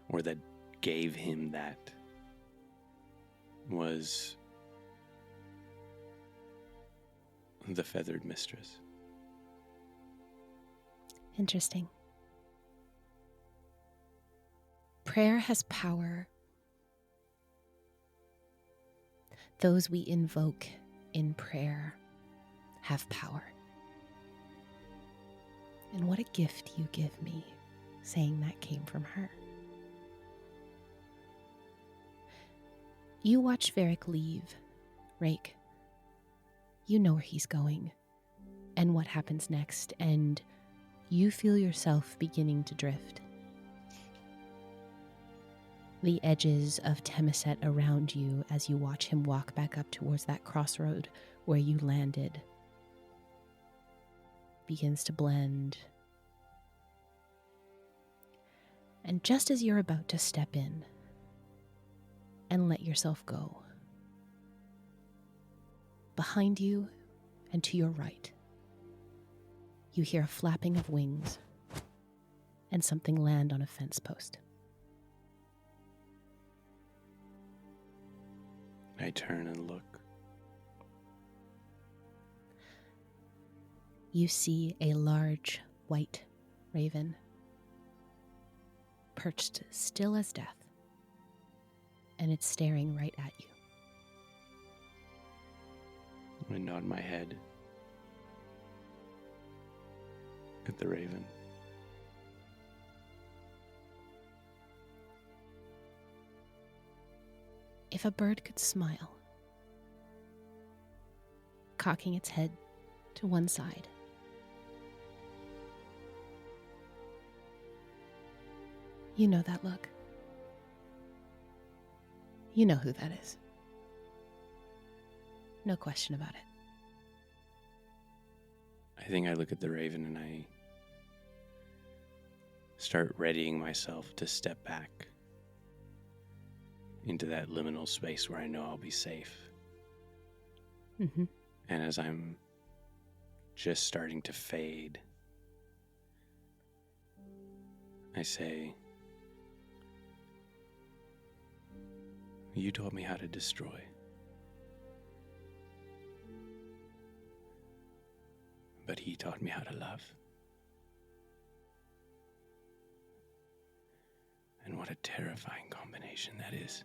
or that gave him that, was the feathered mistress. Interesting. Prayer has power. Those we invoke in prayer have power. And what a gift you give me saying that came from her. You watch Varric leave. Rake. You know where he's going and what happens next, and you feel yourself beginning to drift. The edges of Temiset around you as you watch him walk back up towards that crossroad where you landed begins to blend. And just as you're about to step in and let yourself go, behind you and to your right, you hear a flapping of wings and something land on a fence post. I turn and look. You see a large white raven perched still as death, and it's staring right at you. I nod my head at the raven. If a bird could smile, cocking its head to one side, you know that look. You know who that is. No question about it. I think I look at the raven and I start readying myself to step back into that liminal space where I know I'll be safe. Mm-hmm. And as I'm just starting to fade, I say, "You taught me how to destroy. But he taught me how to love. And what a terrifying combination that is.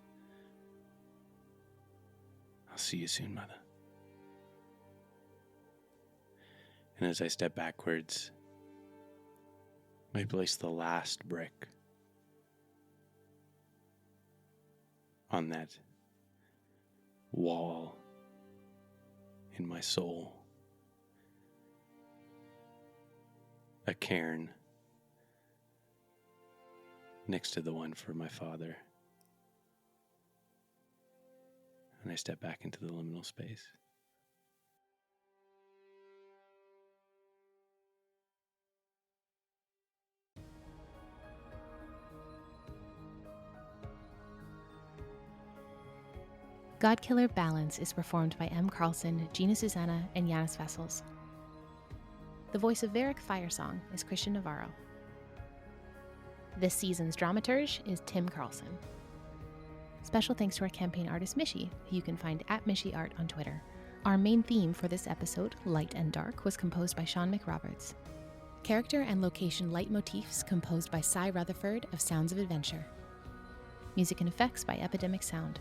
I'll see you soon, Mother." And as I step backwards, I place the last brick on that wall in my soul. A cairn next to the one for my father. And I step back into the liminal space. Godkiller Balance is performed by M. Carlson, Gina Susanna, and Yanis Vessels. The voice of Varric Firesong is Christian Navarro. This season's dramaturge is Tim Carlson. Special thanks to our campaign artist Mishi, who you can find at Mishi Art on Twitter. Our main theme for this episode, Light and Dark, was composed by Sean McRoberts. Character and location leitmotifs composed by Cy Rutherford of Sounds of Adventure. Music and effects by Epidemic Sound.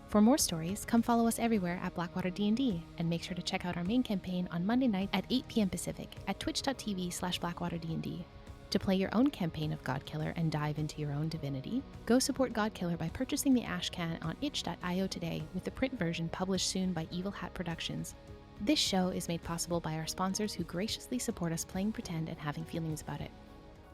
For more stories, come follow us everywhere at Blackwater D&D, and make sure to check out our main campaign on Monday night at 8 p.m. Pacific at twitch.tv/BlackwaterD&D. To play your own campaign of Godkiller and dive into your own divinity, go support Godkiller by purchasing the Ashcan on itch.io today, with the print version published soon by Evil Hat Productions. This show is made possible by our sponsors who graciously support us playing pretend and having feelings about it.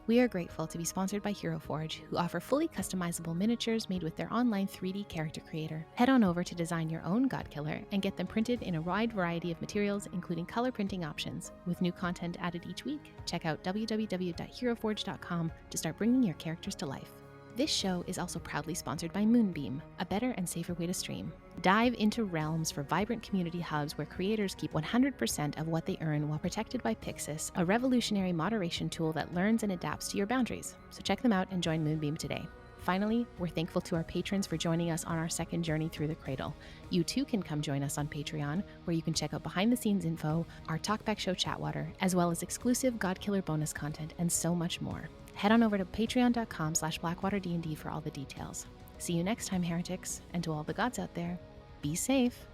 We are grateful to be sponsored by Hero Forge, who offer fully customizable miniatures made with their online 3D character creator. Head on over to design your own Godkiller and get them printed in a wide variety of materials, including color printing options. With new content added each week, check out www.heroforge.com to start bringing your characters to life. This show is also proudly sponsored by Moonbeam, a better and safer way to stream. Dive into realms for vibrant community hubs where creators keep 100% of what they earn while protected by Pixis, a revolutionary moderation tool that learns and adapts to your boundaries. So check them out and join Moonbeam today. Finally, we're thankful to our patrons for joining us on our second journey through the cradle. You too can come join us on Patreon, where you can check out behind-the-scenes info, our Talkback Show Chatwater, as well as exclusive Godkiller bonus content and so much more. Head on over to patreon.com/BlackwaterD&D for all the details. See you next time, heretics, and to all the gods out there, be safe.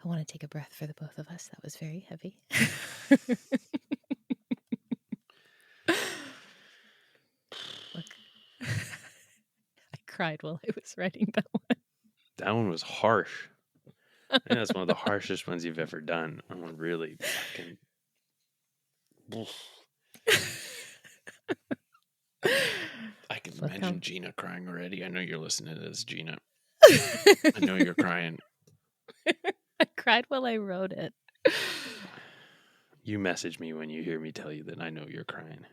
I want to take a breath for the both of us. That was very heavy. Look, I cried while I was writing that one. That one was harsh. I think that's one of the harshest ones you've ever done. That one really fucking. I can Look, imagine Gina crying already. I know you're listening to this, Gina. I know you're crying. I cried while I wrote it. You message me when you hear me tell you that I know you're crying.